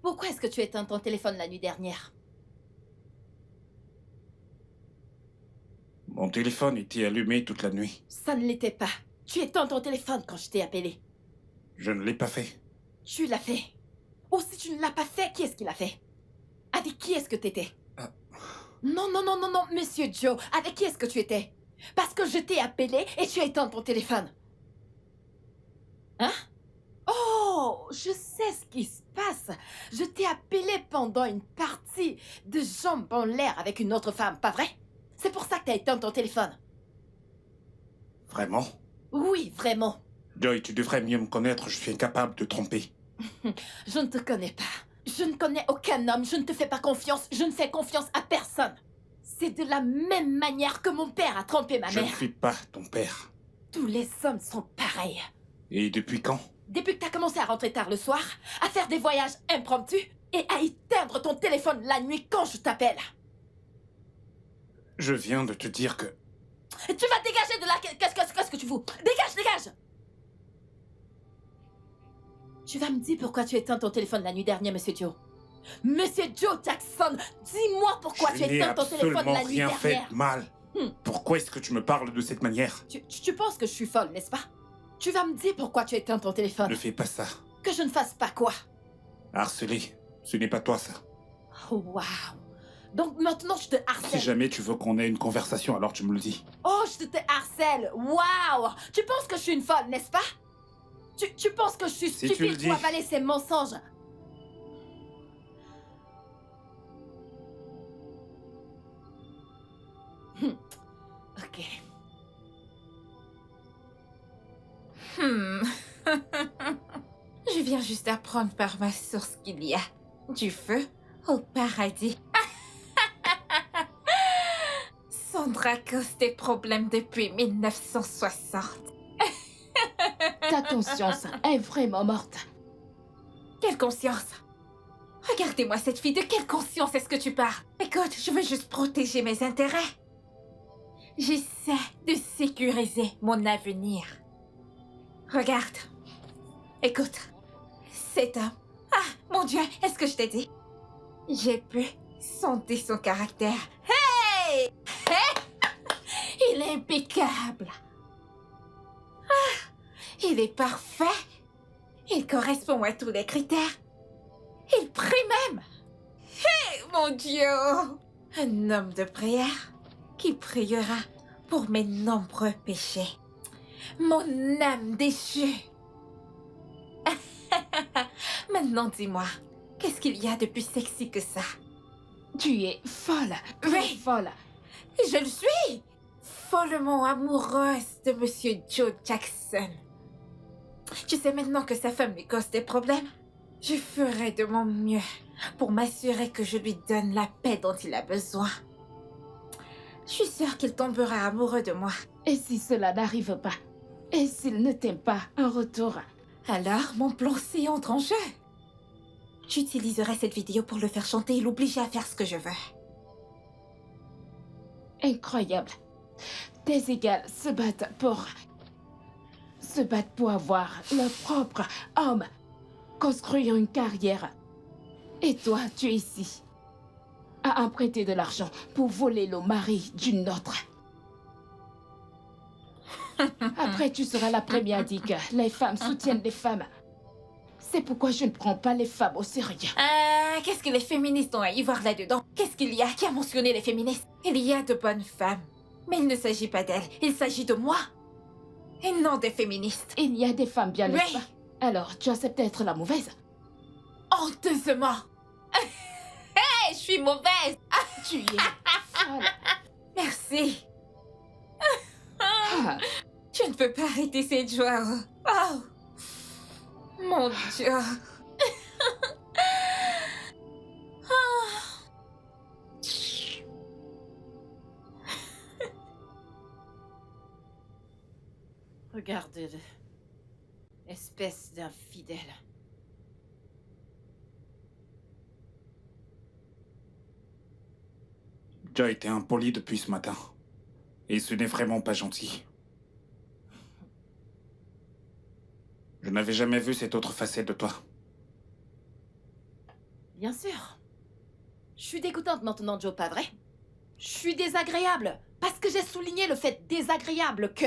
Pourquoi est-ce que tu éteins ton téléphone la nuit dernière? Mon téléphone était allumé toute la nuit. Ça ne l'était pas. Tu éteins ton téléphone quand je t'ai appelé. Je ne l'ai pas fait. Tu l'as fait. Ou si tu ne l'as pas fait, qui est-ce qui l'a fait? Avec qui est-ce que t'étais? Ah. Non, non, non, non, non, Monsieur Joe. Avec qui est-ce que tu étais? Parce que je t'ai appelé et tu as éteint ton téléphone. Hein? Oh, je sais ce qui se passe. Je t'ai appelé pendant une partie de jambes en l'air avec une autre femme, pas vrai? C'est pour ça que t'as éteint ton téléphone. Vraiment? Oui, vraiment. Joy, tu devrais mieux me connaître, je suis incapable de tromper. Je ne te connais pas. Je ne connais aucun homme, je ne te fais pas confiance, je ne fais confiance à personne. C'est de la même manière que mon père a trompé ma Je ne mère. suis pas ton père. Tous les hommes sont pareils. Et depuis quand? Depuis que t'as commencé à rentrer tard le soir, à faire des voyages impromptus et à éteindre ton téléphone la nuit quand je t'appelle. Je viens de te dire que... Tu vas dégager de là. Qu'est-ce que tu fous? Dégage! Tu vas me dire pourquoi tu éteins ton téléphone la nuit dernière, Monsieur Joe. Monsieur Joe Jackson, dis-moi pourquoi tu éteins ton téléphone la nuit rien fait dernière. de mal. Pourquoi est-ce que tu me parles de cette manière? Tu penses que je suis folle, n'est-ce pas? Tu vas me dire pourquoi tu éteins ton téléphone. Ne fais pas ça. Que je ne fasse pas quoi? Harceler, ce n'est pas toi ça. Oh, waouh. Donc maintenant je te harcèle. Si jamais tu veux qu'on ait une conversation, alors tu me le dis. Oh, je te harcèle. Waouh. Tu penses que je suis une folle, n'est-ce pas? Tu penses que je suis Si tu le stupide dis. pour avaler ces mensonges? Ok. Je viens juste d'apprendre par ma source qu'il y a du feu au paradis. Sandra cause des problèmes depuis 1960. Ta conscience est vraiment morte. Quelle conscience? Regardez-moi cette fille, de quelle conscience est-ce que tu parles? Écoute, je veux juste protéger mes intérêts. J'essaie de sécuriser mon avenir. Regarde. Écoute. Cet homme. Ah, mon Dieu, est-ce que je t'ai dit? J'ai pu sonder son caractère. Hey! Il est impeccable. Ah, il est parfait. Il correspond à tous les critères. Il prie même. Hey, mon Dieu! Un homme de prière qui priera pour mes nombreux péchés. Mon âme déchue. Maintenant, dis-moi, qu'est-ce qu'il y a de plus sexy que ça? Tu es folle. Très Oui. folle. Je le suis! Follement amoureuse de Monsieur Joe Jackson. Tu sais maintenant que sa femme lui cause des problèmes? Je ferai de mon mieux pour m'assurer que je lui donne la paix dont il a besoin. Je suis sûre qu'il tombera amoureux de moi. Et si cela n'arrive pas? Et s'il ne t'aime pas en retour? Alors, mon plan C entre en jeu. J'utiliserai cette vidéo pour le faire chanter et l'obliger à faire ce que je veux. Incroyable. Tes égales se battent pour avoir leur propre homme, construire une carrière. Et toi, tu es ici, à emprunter de l'argent pour voler le mari d'une autre. Après, tu seras la première à dire que les femmes soutiennent les femmes. C'est pourquoi je ne prends pas les femmes au sérieux. Qu'est-ce que les féministes ont à y voir là-dedans? Qu'est-ce qu'il y a? Qui a mentionné les féministes? Il y a de bonnes femmes. Mais il ne s'agit pas d'elles, il s'agit de moi. Et non des féministes. Il y a des femmes bien, n'est-ce Oui. pas? Alors, tu acceptes d'être la mauvaise? Honteusement. Hey, je suis mauvaise. Tu es folle. Merci. Ah, Je ne peux pas arrêter cette joie. Oh. Mon Dieu. Regarde-le. Espèce d'infidèle. Tu as été impoli depuis ce matin. Et ce n'est vraiment pas gentil. Je n'avais jamais vu cette autre facette de toi. Bien sûr. Je suis dégoûtante maintenant, Joe, pas vrai? Je suis désagréable. Parce que j'ai souligné le fait désagréable que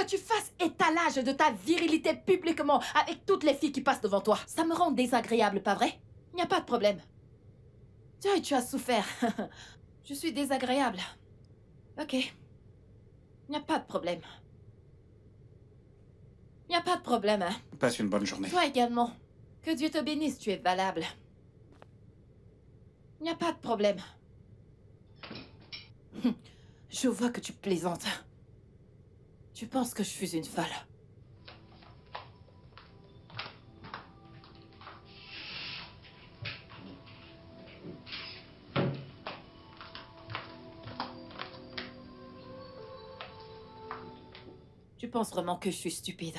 tu fasses étalage de ta virilité publiquement avec toutes les filles qui passent devant toi. Ça me rend désagréable, pas vrai? Il n'y a pas de problème. Joy, tu as souffert. Je suis désagréable. Ok. Il n'y a pas de problème. Il n'y a pas de problème, hein? Passe une bonne journée. Toi également. Que Dieu te bénisse, tu es valable. Il n'y a pas de problème. Je vois que tu plaisantes. Tu penses que je suis une folle. Tu penses vraiment que je suis stupide?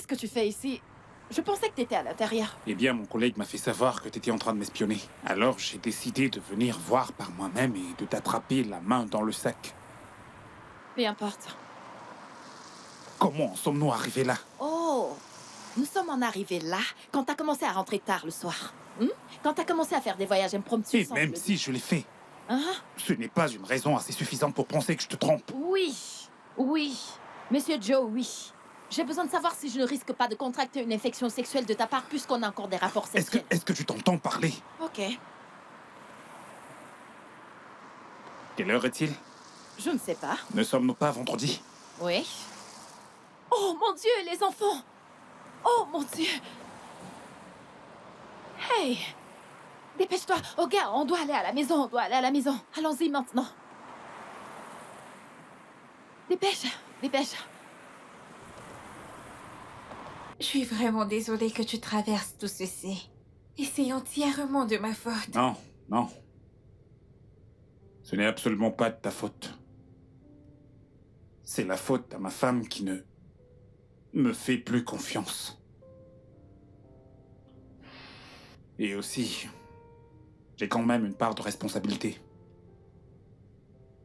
que tu fais ici? Je pensais que t'étais à l'intérieur. Eh bien, mon collègue m'a fait savoir que t'étais en train de m'espionner. Alors, j'ai décidé de venir voir par moi-même et de t'attraper la main dans le sac. Peu importe. Comment en sommes-nous arrivés là? Oh, nous sommes en arrivés là quand t'as commencé à rentrer tard le soir. Quand t'as commencé à faire des voyages impromptus. Et sans même le- si je l'ai fait, Hein? ce n'est pas une raison assez suffisante pour penser que je te trompe. Oui, oui. Monsieur Joe, oui. J'ai besoin de savoir si je ne risque pas de contracter une infection sexuelle de ta part puisqu'on a encore des rapports sexuels. Est-ce que tu t'entends parler? Ok. Quelle heure est-il? Je ne sais pas. Ne sommes-nous pas vendredi? Oui. Oh mon Dieu, les enfants! Oh mon Dieu! Hey! Dépêche-toi! Oh gars, on doit aller à la maison, on doit aller à la maison. Allons-y maintenant. Dépêche, dépêche. Je suis vraiment désolée que tu traverses tout ceci. Et c'est entièrement de ma faute. Non, non. Ce n'est absolument pas de ta faute. C'est la faute à ma femme qui ne me fait plus confiance. Et aussi, j'ai quand même une part de responsabilité.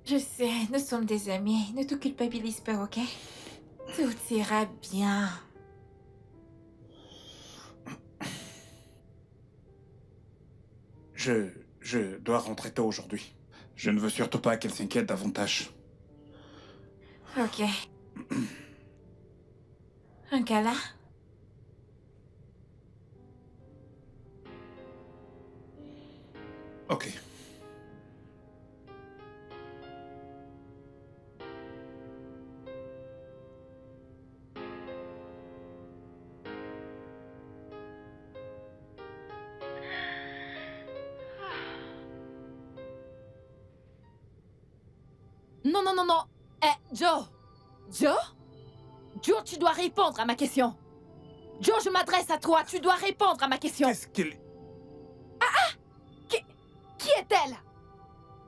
Je sais, nous sommes des amis. Ne te culpabilise pas, ok? Tout ira bien. Je dois rentrer tôt aujourd'hui. Je ne veux surtout pas qu'elle s'inquiète davantage. Ok. Un câlin? Ok. Non, non, non, non. Joe! Joe? Joe, tu dois répondre à ma question. Joe, je m'adresse à toi. Tu dois répondre à ma question. Qu'est-ce qu'elle... Qui est-elle?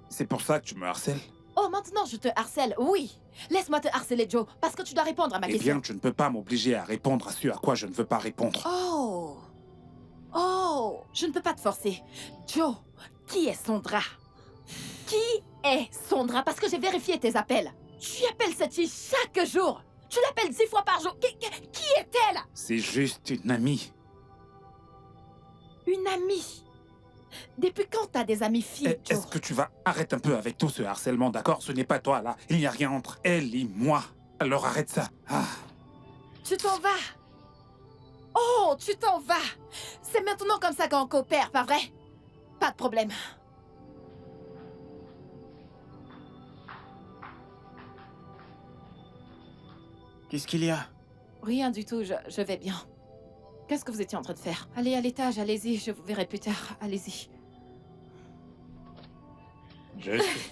C'est pour ça que tu me harcèles? Oh, maintenant je te harcèle. Oui. Laisse-moi te harceler, Joe, parce que tu dois répondre à ma Eh question. bien, tu ne peux pas m'obliger à répondre à ce à quoi je ne veux pas répondre. Oh. Oh. Je ne peux pas te forcer. Joe, qui est Sondra? Qui est Sondra? Parce que j'ai vérifié tes appels. Tu appelles cette fille chaque jour. Tu l'appelles 10 fois par jour. Qui est-elle? C'est juste une amie. Une amie. Depuis quand t'as des amies filles, Joe? Est-ce que tu vas... Arrête un peu avec tout ce harcèlement, d'accord? Ce n'est pas toi, là. Il n'y a rien entre elle et moi. Alors arrête ça. Ah. Tu t'en vas. Oh, tu t'en vas. C'est maintenant comme ça qu'on coopère, pas vrai? Pas de problème. Qu'est-ce qu'il y a? Rien du tout, je vais bien. Qu'est-ce que vous étiez en train de faire? Allez à l'étage, allez-y, je vous verrai plus tard. Allez-y. Je sais.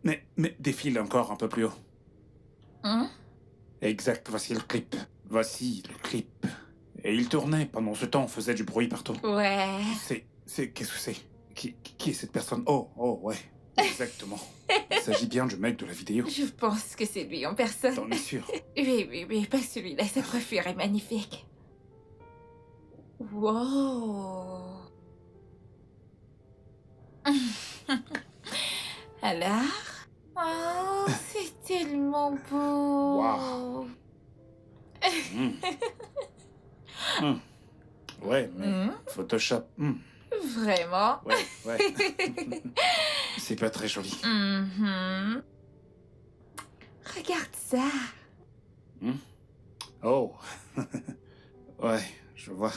Mais défile encore un peu plus haut. Hein? Exact, voici le clip. Voici le clip. Et il tournait. Pendant ce temps, on faisait du bruit partout. Ouais. Qu'est-ce que c'est? Qui est cette personne? Oh, ouais. Exactement. Il s'agit bien du mec de la vidéo. Je pense que c'est lui en personne. T'en es sûr? Oui, pas celui-là. Sa coiffure est magnifique. Wow. Alors? Oh, c'est tellement beau. Wow. Hmm. Hmm. Ouais, mais Photoshop. Vraiment? Ouais. C'est pas très joli. Mhm. Regarde ça. Oh. Ouais, je vois.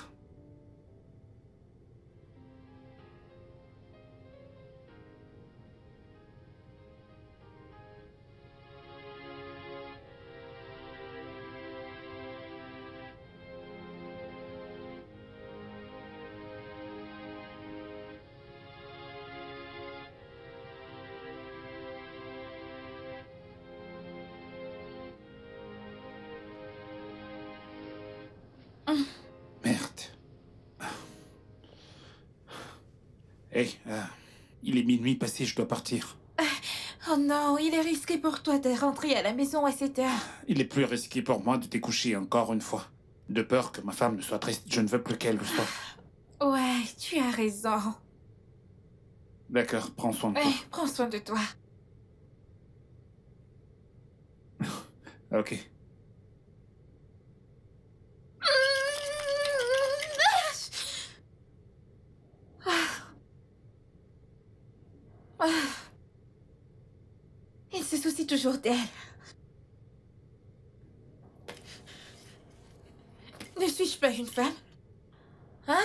Merde. Hey, il est minuit passé, je dois partir. Oh non, il est risqué pour toi de rentrer à la maison à cette heure. Il est plus risqué pour moi de découcher encore une fois. De peur que ma femme ne soit triste, je ne veux plus qu'elle le soit. Ouais, tu as raison. D'accord, prends soin de Ouais, toi. prends soin de toi. Ok. Il se soucie toujours d'elle. Ne suis-je pas une femme? Hein?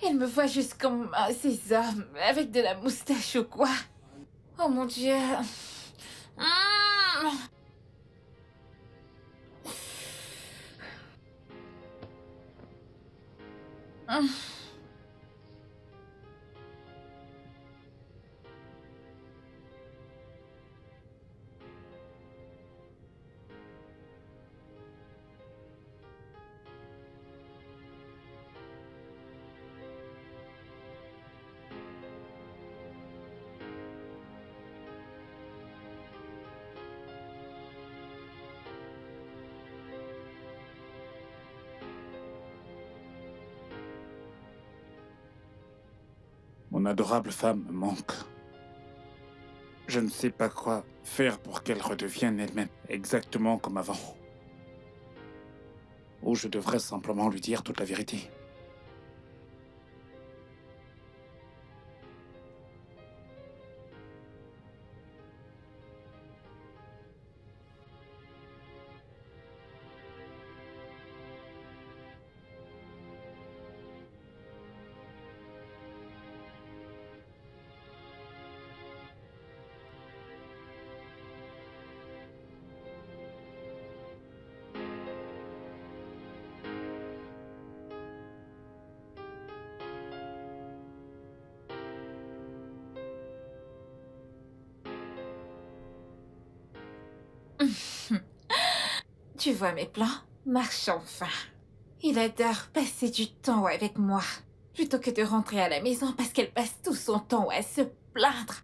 Il me voit juste comme ces hommes avec de la moustache ou quoi. Oh mon Dieu. Mmh. Mmh. Mon adorable femme me manque. Je ne sais pas quoi faire pour qu'elle redevienne elle-même, exactement comme avant. Ou je devrais simplement lui dire toute la vérité. Tu vois mes plans? Marche enfin. Il adore passer du temps avec moi, plutôt que de rentrer à la maison parce qu'elle passe tout son temps à se plaindre.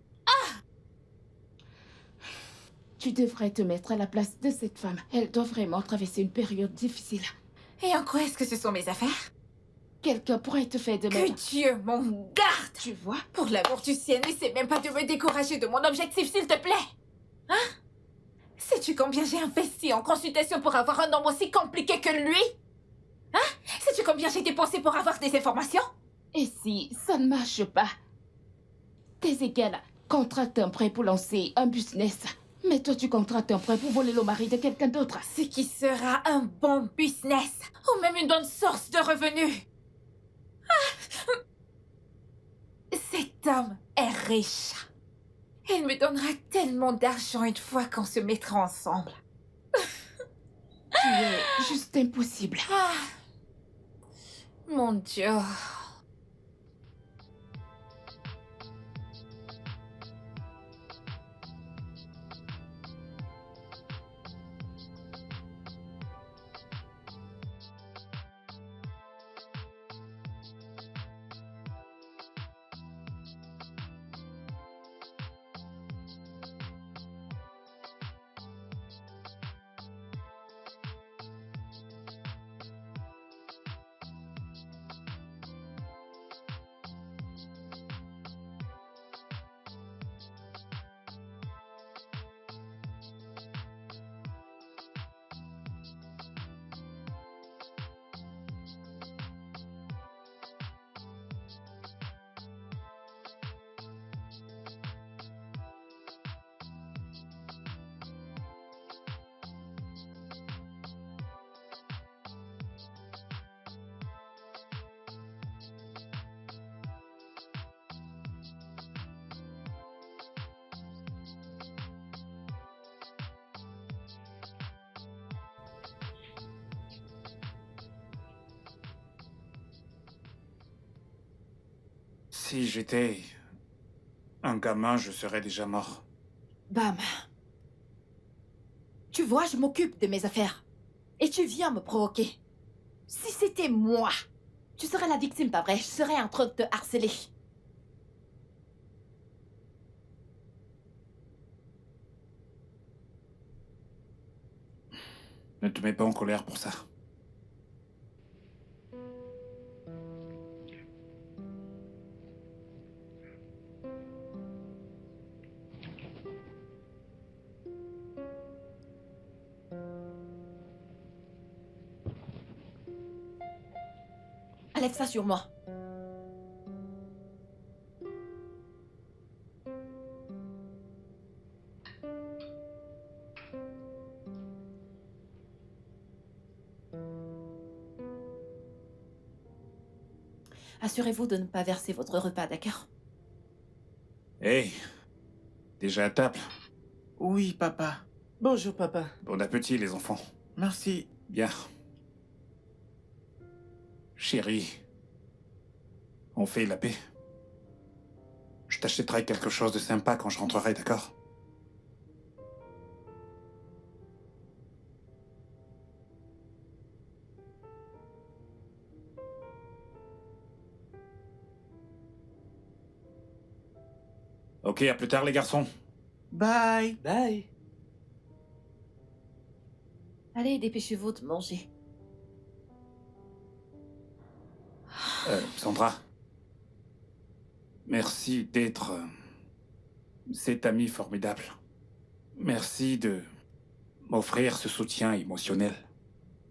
Tu devrais te mettre à la place de cette femme. Elle doit vraiment traverser une période difficile. Et en quoi est-ce que ce sont mes affaires? Quelqu'un pourrait te faire de Que même. Dieu m'en garde! Tu vois? Pour l'amour du ciel, n'essaie même pas de me décourager de mon objectif, s'il te plaît! Hein? Sais-tu combien j'ai investi en consultation pour avoir un homme aussi compliqué que lui? Hein? Sais-tu combien j'ai dépensé pour avoir des informations? Et si ça ne marche pas? Tes égales contractent un prêt pour lancer un business. Mais toi, tu contractes un prêt pour voler le mari de quelqu'un d'autre. Ce qui sera un bon business, ou même une bonne source de revenus. Ah! Cet homme est riche. Il me donnera tellement d'argent une fois qu'on se mettra ensemble. Tu es juste impossible. Ah! Mon Dieu. Si j'étais un gamin, je serais déjà mort. Bam. Tu vois, je m'occupe de mes affaires. Et tu viens me provoquer. Si c'était moi, tu serais la victime, pas vrai? Je serais en train de te harceler. Ne te mets pas en colère pour ça. Enlève ça sur moi. Assurez-vous de ne pas verser votre repas, d'accord? Hey, déjà à table. Oui, papa. Bonjour, papa. Bon appétit, les enfants. Merci. Bien. Chérie, on fait la paix. Je t'achèterai quelque chose de sympa quand je rentrerai, d'accord? Ok, à plus tard, les garçons. Bye. Bye. Allez, dépêchez-vous de manger. Sandra. Merci d'être cet ami formidable. Merci de m'offrir ce soutien émotionnel.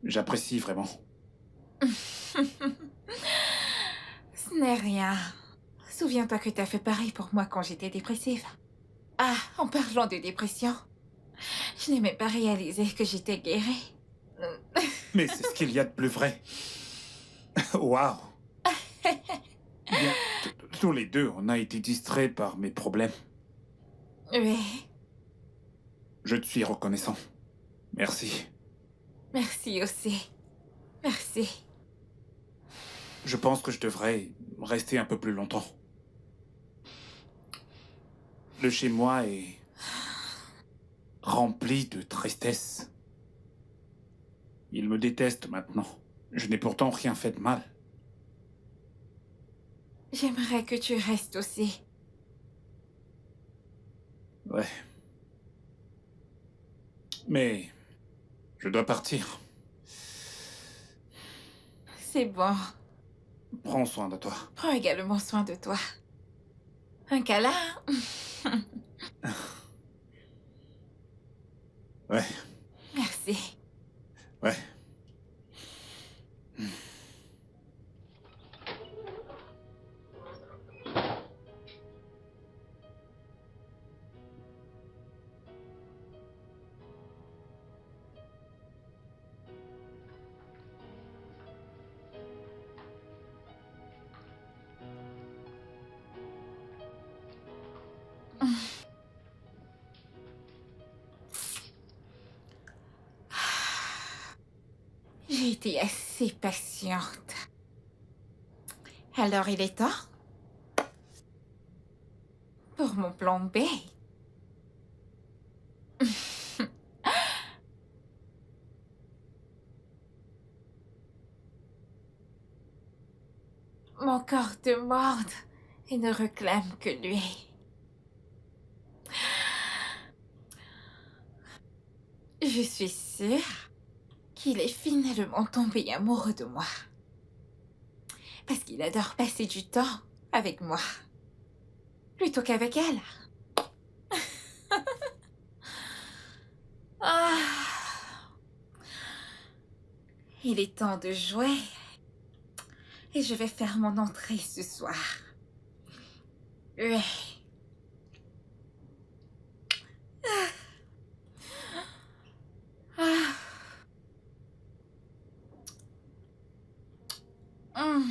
J'apprécie vraiment. Ce n'est rien. Souviens-toi que t'as fait pareil pour moi quand j'étais dépressive. Ah, en parlant de dépression, je n'ai même pas réalisé que j'étais guérie. Mais c'est ce qu'il y a de plus vrai. Waouh. Bien, tous les deux, on a été distraits par mes problèmes. Oui, Je te suis reconnaissant. Merci. merci aussi. Merci. Je pense que je devrais rester un peu plus longtemps. Le chez-moi est rempli de tristesse. Il me déteste maintenant. Je n'ai pourtant rien fait de mal. J'aimerais que tu restes aussi. Ouais. Mais je dois partir. C'est bon. Prends soin de toi. Prends également soin de toi. Un câlin? Ouais, Merci. ouais. J'ai été assez patiente. Alors il est temps pour mon plan B. Mon corps demande et ne réclame que lui. Je suis sûre qu'il est finalement tombé amoureux de moi. Parce qu'il adore passer du temps avec moi. Plutôt qu'avec elle. Ah. Il est temps de jouer. Et je vais faire mon entrée ce soir. Oui. Ah. Hum.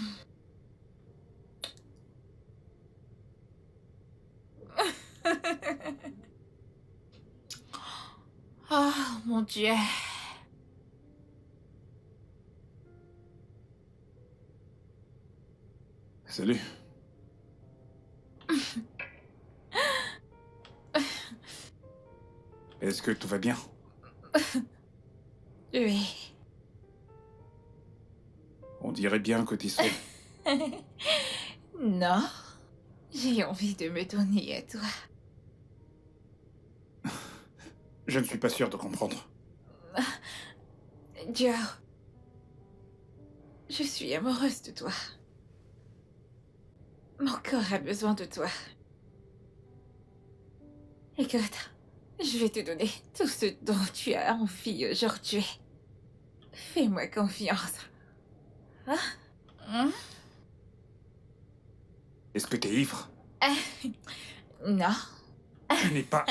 Oh mon Dieu. Salut. Est-ce que tout va bien? Oui. On dirait bien que t'es seul. Non. J'ai envie de me donner à toi. Je ne suis pas sûr de comprendre. Joe, je suis amoureuse de toi. Mon corps a besoin de toi. Écoute, je vais te donner tout ce dont tu as envie aujourd'hui. Fais-moi confiance. Hein? Est-ce que t'es ivre? Non. Tu n'es pas...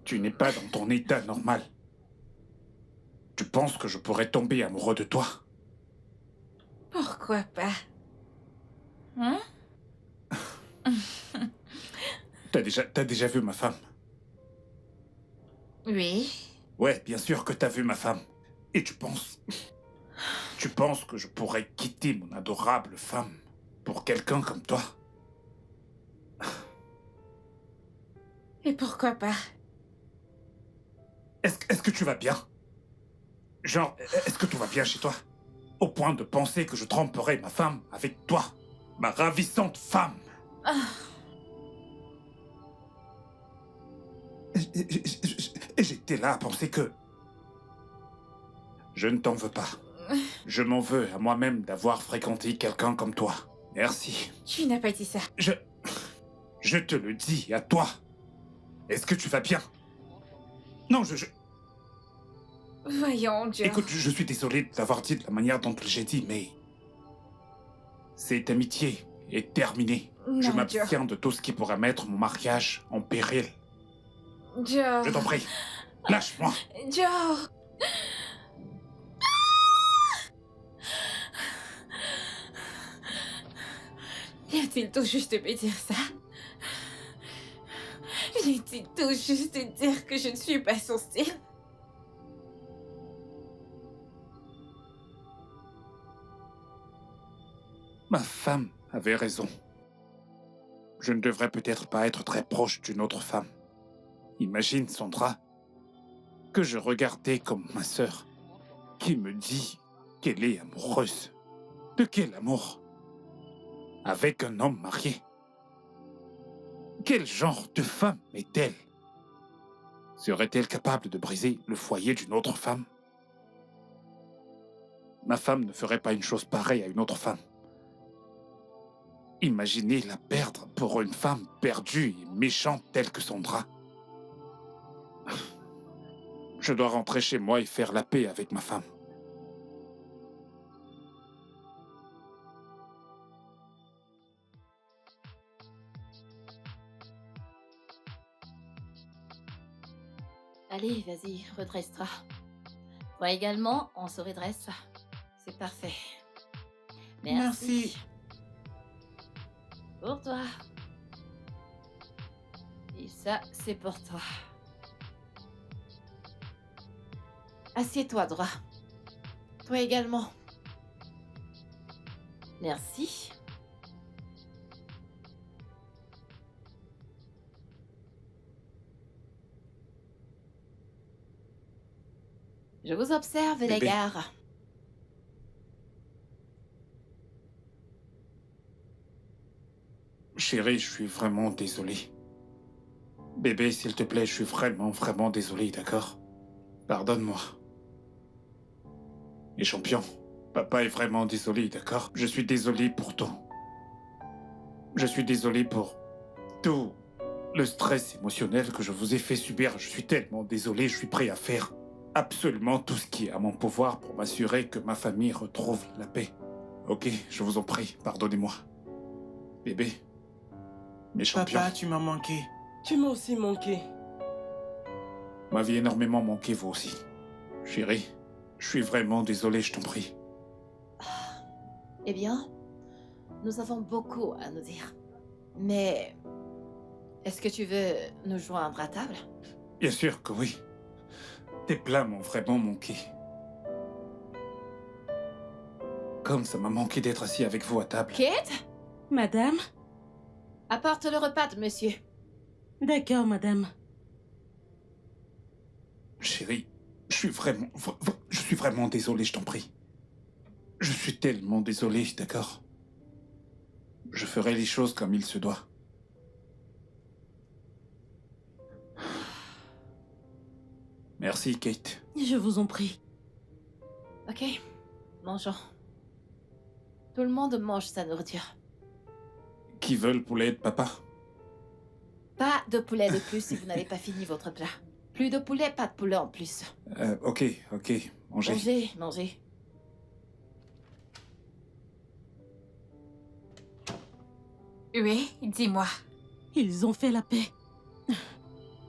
Tu n'es pas dans ton état normal. Tu penses que je pourrais tomber amoureux de toi? Pourquoi pas? Hein? T'as déjà vu ma femme? Oui. Ouais, bien sûr que t'as vu ma femme. Et tu penses... Tu penses que je pourrais quitter mon adorable femme pour quelqu'un comme toi? Et pourquoi pas? Est-ce que tu vas bien? Genre, est-ce que tout va bien chez toi? Au point de penser que je tromperais ma femme avec toi, ma ravissante femme. Et j'étais là à penser que... Je ne t'en veux pas. Je m'en veux à moi-même d'avoir fréquenté quelqu'un comme toi. Merci. Tu n'as pas dit ça. Je te le dis à toi. Est-ce que tu vas bien? Non, Voyons, Joe. Écoute, je suis désolé de l'avoir dit de la manière dont j'ai dit, mais... Cette amitié est terminée. Non, Je Joe. m'abstiens de tout ce qui pourrait mettre mon mariage en péril. Joe. Je t'en prie, lâche-moi. Joe. Vient-il tout juste de me dire ça? Vient-il tout juste de dire que je ne suis pas son style? Ma femme avait raison. Je ne devrais peut-être pas être très proche d'une autre femme. Imagine, Sandra, que je regardais comme ma sœur, qui me dit qu'elle est amoureuse. De quel amour? Avec un homme marié. Quel genre de femme est-elle? Serait-elle capable de briser le foyer d'une autre femme? Ma femme ne ferait pas une chose pareille à une autre femme. Imaginez la perdre pour une femme perdue et méchante telle que Sandra. Je dois rentrer chez moi et faire la paix avec ma femme. Allez, vas-y, redresse-toi. Toi également, on se redresse. C'est parfait. Merci. Pour toi. Et ça, c'est pour toi. Assieds-toi droit. Toi également. Merci. Je vous observe, les Bébé. gars. Chérie, je suis vraiment désolé. Bébé, s'il te plaît, je suis vraiment désolé, d'accord? Pardonne-moi. Et champion, papa est vraiment désolé, d'accord? Je suis désolé pour tout. Je suis désolé pour tout le stress émotionnel que je vous ai fait subir. Je suis tellement désolé, je suis prêt à faire absolument tout ce qui est à mon pouvoir pour m'assurer que ma famille retrouve la paix. Ok, je vous en prie, pardonnez-moi. Bébé, mes champions, Papa, tu m'as manqué. Tu m'as aussi manqué. m'avez énormément manqué vous aussi. Chérie, je suis vraiment désolé, je t'en prie. Eh bien, nous avons beaucoup à nous dire. Mais est-ce que tu veux nous joindre à table? Bien sûr que oui. Tes plats m'ont vraiment manqué. Comme ça m'a manqué d'être assis avec vous à table. Kate, Madame? apporte le repas de monsieur. D'accord, madame. Chérie, je suis vraiment désolé, je t'en prie. Je suis tellement désolé, d'accord? Je ferai les choses comme il se doit. Merci, Kate. Je vous en prie. Ok, mangeons. Tout le monde mange sa nourriture. Qui veut le poulet de papa? Pas de poulet de plus si vous n'avez pas fini votre plat. Plus de poulet, pas de poulet en plus. Ok, mangez. Mangez, mangez. Oui, dis-moi. Ils ont fait la paix.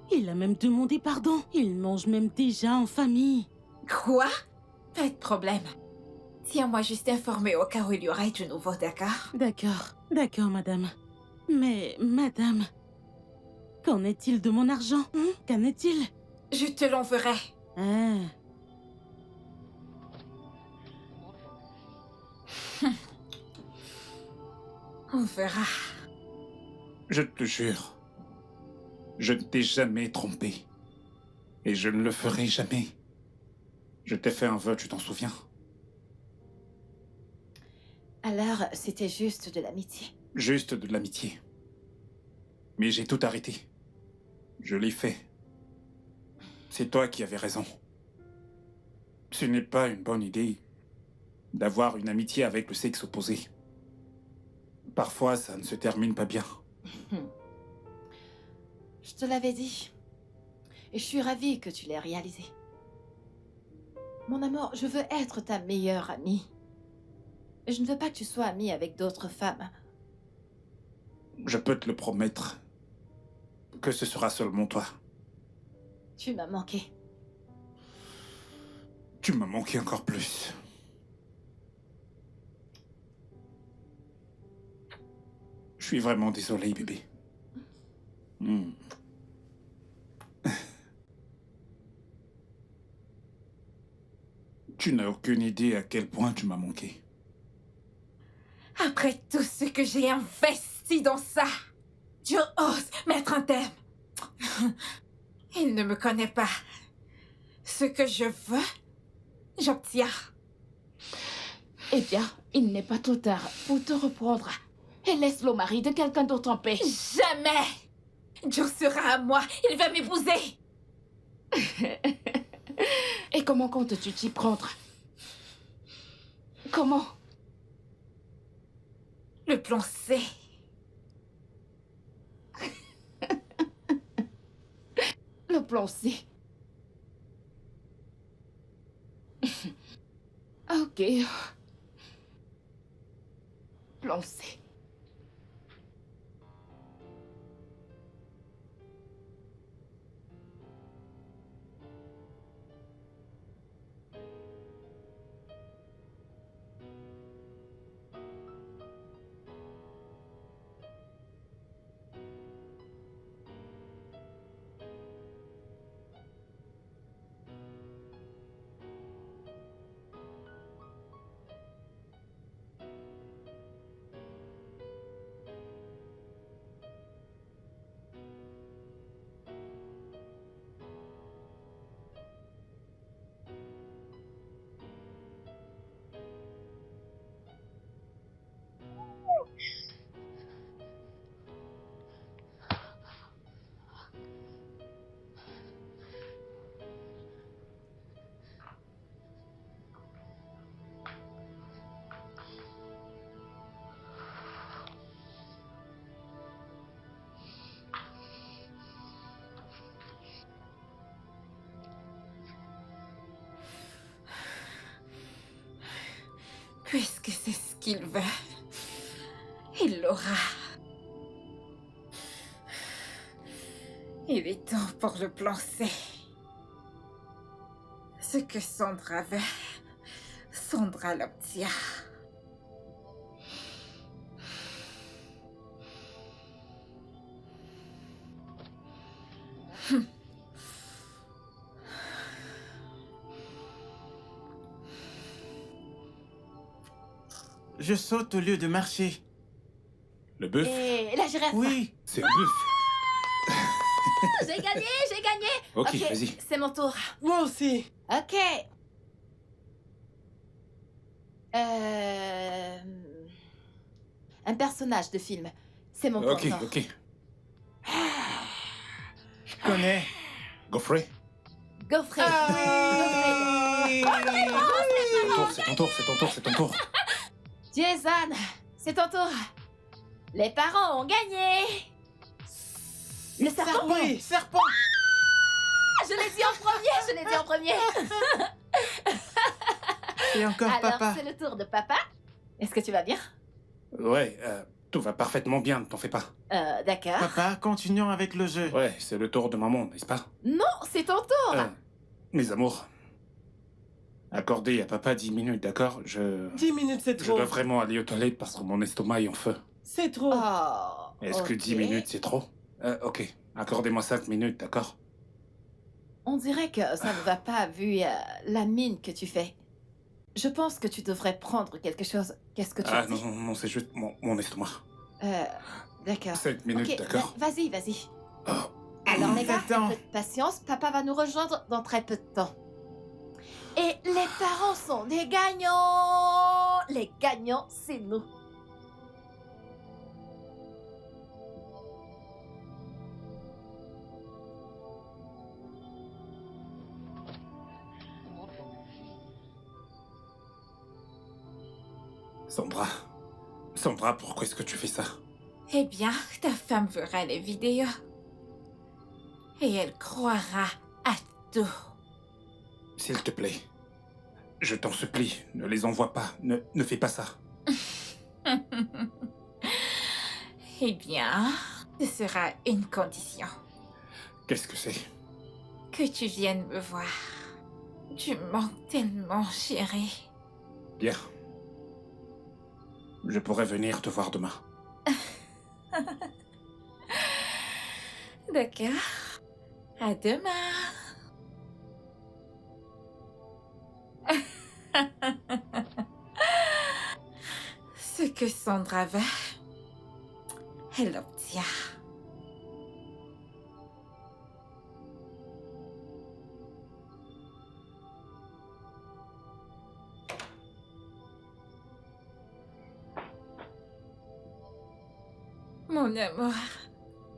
Il a même demandé pardon. Ils mangent même déjà en famille. Quoi? Pas de problème. Tiens-moi juste informé au cas où il y aurait du nouveau, d'accord? D'accord, madame. Mais, madame, qu'en est-il de mon argent? Qu'en est-il? Je te l'enverrai. Ah, On verra. Je te jure, je ne t'ai jamais trompé. Et je ne le ferai jamais. Je t'ai fait un vœu, tu t'en souviens? Alors, c'était juste de l'amitié. Juste de l'amitié. Mais j'ai tout arrêté. Je l'ai fait. C'est toi qui avais raison. Ce n'est pas une bonne idée d'avoir une amitié avec le sexe opposé. Parfois, ça ne se termine pas bien. Je te l'avais dit. Et je suis ravie que tu l'aies réalisé. Mon amour, je veux être ta meilleure amie. Et je ne veux pas que tu sois amie avec d'autres femmes. Je peux te le promettre que ce sera seulement toi. Tu m'as manqué. Tu m'as manqué encore plus. Je suis vraiment désolé, bébé. Tu n'as aucune idée à quel point tu m'as manqué. Après tout ce que j'ai investi dans ça, tu oses mettre un terme. Il ne me connaît pas. Ce que je veux, j'obtiens. Eh bien, il n'est pas trop tard pour te reprendre. Et laisse le mari de quelqu'un d'autre en paix. Jamais! Joe sera à moi. Il va m'épouser. Et comment comptes-tu t'y prendre? Comment? Le plan C. Le plan C. Ok. Plan C. Puisque c'est ce qu'il veut, il l'aura. Il est temps pour le plan C. Ce que Sandra veut, Sandra l'obtient. Je saute au lieu de marcher. Le bœuf? Et la girafe. Oui. C'est le bœuf. J'ai gagné, j'ai gagné. Ok, vas-y. C'est mon tour. moi aussi. Ok. Un personnage de film. C'est mon Ok, content. ok. Je connais. Godfrey? Gaufred. C'est ton tour. Jason, c'est ton tour. Les parents ont gagné. Le serpent. Oui, serpent. Je l'ai dit en premier. Et encore Alors, papa. c'est le tour de papa. Est-ce que tu vas bien? Ouais, tout va parfaitement bien, ne t'en fais pas. D'accord. Papa, continuons avec le jeu. Ouais, c'est le tour de maman, n'est-ce pas? Non, c'est ton tour. Mes amours, accordez à papa 10 minutes, d'accord? 10 minutes, c'est Je trop. dois vraiment aller aux toilettes parce que mon estomac est en feu. C'est trop. Oh. Est-ce que 10 minutes, c'est trop? Ok, accordez-moi 5 minutes, d'accord? On dirait que ça ne va pas vu la mine que tu fais. Je pense que tu devrais prendre quelque chose. Qu'est-ce que tu Ah dis? non, c'est juste mon estomac. D'accord. 5 minutes, Ok, d'accord? Vas-y. Oh. Alors les gars, Attends. un peu de patience. Papa va nous rejoindre dans très peu de temps. Et les parents sont des gagnants. Les gagnants, c'est nous. Sandra, pourquoi est-ce que tu fais ça? Eh bien, ta femme verra les vidéos. Et elle croira à tout. S'il te plaît, je t'en supplie, ne les envoie pas, ne fais pas ça. Eh bien, ce sera une condition. Qu'est-ce que c'est? Que tu viennes me voir. Tu me manques tellement, chérie. Bien. Je pourrais venir te voir demain. D'accord. À demain. Ce que Sandra veut, elle l'obtient. Mon amour,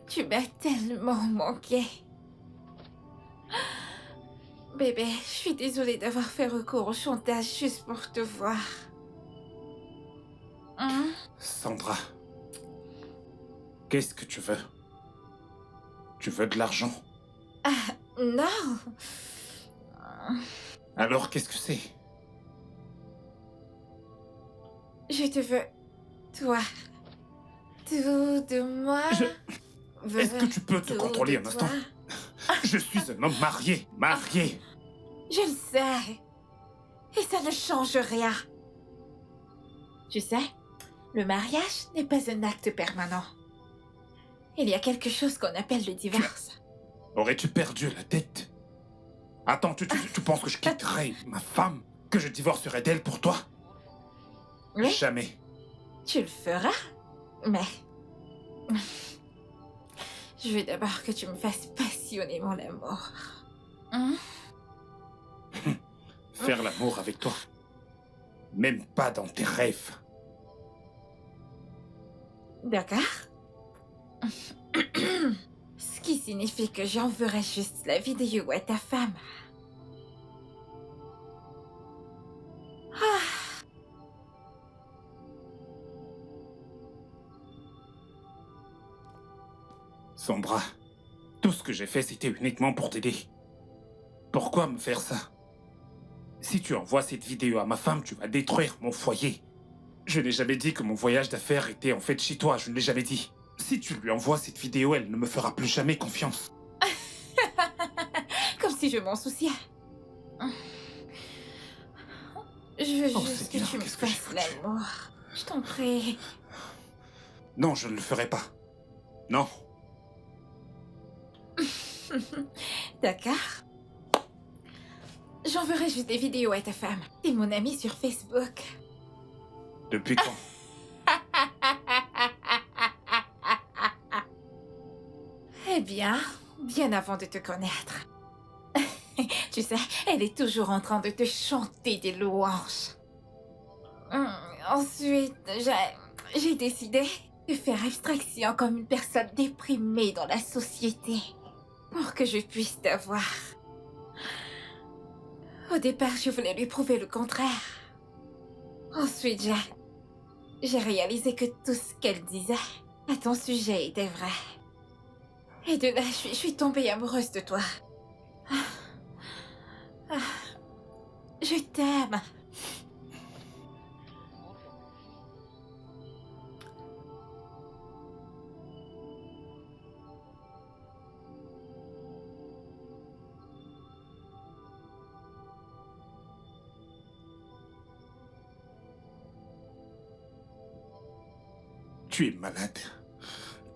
tu m'as tellement manqué. Bébé, je suis désolée d'avoir fait recours au chantage juste pour te voir. Hein? Sandra, qu'est-ce que tu veux? Tu veux de l'argent? Non. Alors qu'est-ce que c'est? Je te veux, toi. Tout de moi. Est-ce que tu peux te Tout contrôler de un instant? toi. Je suis un homme marié. Je le sais. Et ça ne change rien. Tu sais, le mariage n'est pas un acte permanent. Il y a quelque chose qu'on appelle le divorce. Aurais-tu perdu la tête? Attends, tu penses que je quitterais ma femme? Que je divorcerais d'elle pour toi? Oui, Jamais. tu le feras, mais... Je veux d'abord que tu me fasses passionnément l'amour. Hein? Faire l'amour avec toi. Même pas dans tes rêves. D'accord. Ce qui signifie que j'enverrai juste la vidéo à ta femme. Ah. Sandra, tout ce que j'ai fait, c'était uniquement pour t'aider. Pourquoi me faire ça? Si tu envoies cette vidéo à ma femme, tu vas détruire mon foyer. Je n'ai jamais dit que mon voyage d'affaires était en fait chez toi, je ne l'ai jamais dit. Si tu lui envoies cette vidéo, elle ne me fera plus jamais confiance. Comme si je m'en souciais. Je veux Oh, juste Seigneur, que tu me qu'est-ce que j'ai fasses foutu? l'amour. Je t'en prie. Non, je ne le ferai pas. Non. D'accord. J'enverrai juste des vidéos à ta femme. T'es mon amie sur Facebook. Depuis quand? Eh bien, bien avant de te connaître. Tu sais, elle est toujours en train de te chanter des louanges. Ensuite, j'ai décidé de faire abstraction comme une personne déprimée dans la société pour que je puisse t'avoir. Au départ, je voulais lui prouver le contraire. Ensuite, j'ai réalisé que tout ce qu'elle disait à ton sujet était vrai. Et de là, je suis tombée amoureuse de toi. Je t'aime. Tu es malade.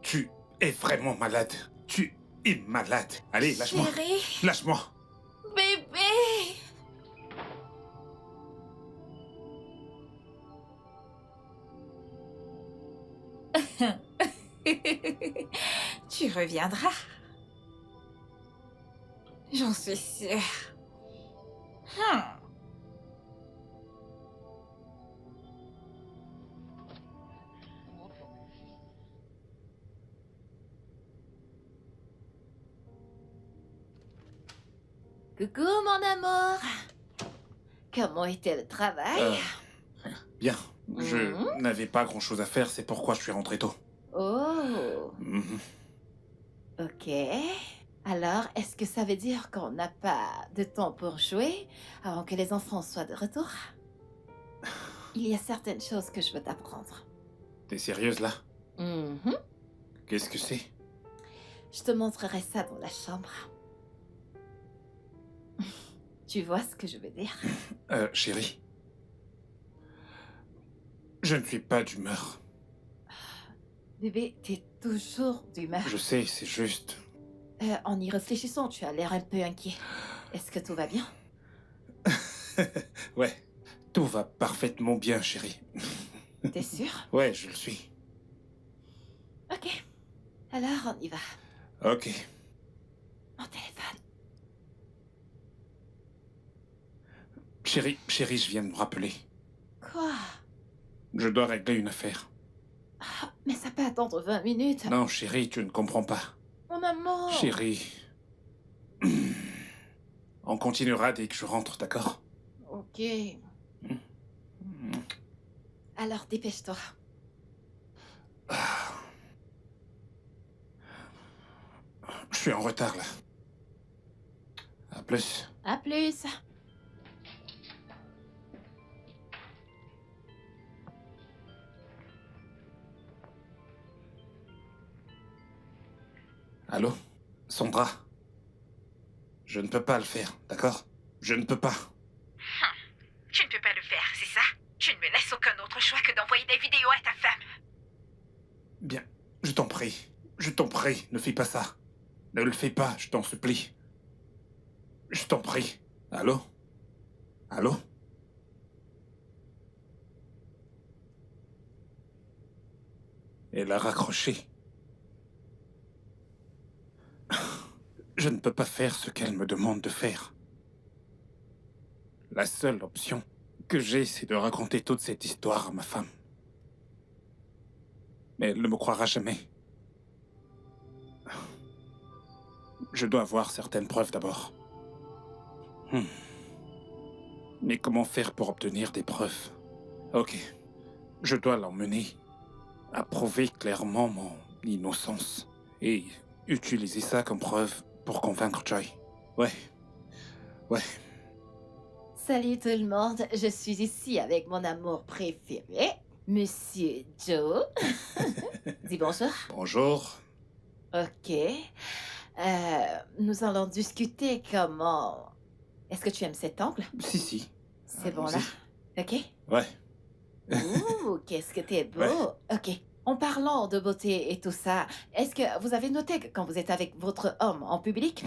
Tu es vraiment malade. Tu es malade. Allez, lâche-moi. Chérie, Lâche-moi. bébé. Tu reviendras. J'en suis sûre. Coucou, mon amour. Comment était le travail? Bien. Je Mhm. n'avais pas grand-chose à faire, c'est pourquoi je suis rentré tôt. Oh, Mhm. ok. Alors, est-ce que ça veut dire qu'on n'a pas de temps pour jouer avant que les enfants soient de retour? Il y a certaines choses que je veux t'apprendre. T'es sérieuse là? Mhm. Qu'est-ce que c'est? Je te montrerai ça dans la chambre. Tu vois ce que je veux dire? Chérie. Je ne suis pas d'humeur. Bébé, t'es toujours d'humeur. Je sais, c'est juste... En y réfléchissant, tu as l'air un peu inquiet. Est-ce que tout va bien? Ouais, tout va parfaitement bien, chérie. T'es sûr? Ouais, je le suis. Ok. Alors, on y va. Ok. Mon téléphone. Chérie, je viens de me rappeler. Quoi? Je dois régler une affaire. Ah, mais ça peut attendre 20 minutes. Non, chérie, tu ne comprends pas. Mon amour. Chérie... On continuera dès que je rentre, d'accord? Ok. Alors, dépêche-toi. Je suis en retard, là. À plus. À plus. Allô? Sandra? Je ne peux pas le faire, d'accord? Je ne peux pas. Tu ne peux pas le faire, c'est ça? Tu ne me laisses aucun autre choix que d'envoyer des vidéos à ta femme. Bien, je t'en prie. Je t'en prie, ne fais pas ça. Ne le fais pas, je t'en supplie. Je t'en prie. Allô? Allô? Elle a raccroché. Je ne peux pas faire ce qu'elle me demande de faire. La seule option que j'ai, c'est de raconter toute cette histoire à ma femme. Mais elle ne me croira jamais. Je dois avoir certaines preuves d'abord. Mais comment faire pour obtenir des preuves? Ok. Je dois l'emmener à prouver clairement mon innocence. Et utiliser ça comme preuve pour convaincre Joy. Ouais. Ouais. Salut tout le monde. Je suis ici avec mon amour préféré, Monsieur Joe. Dis bonjour. Bonjour. Ok. Nous allons discuter comment... Est-ce que tu aimes cet angle? Si. C'est bon là? Ok. Ouais. Ouh, qu'est-ce que t'es beau. Ouais. Ok. En parlant de beauté et tout ça, est-ce que vous avez noté que quand vous êtes avec votre homme en public,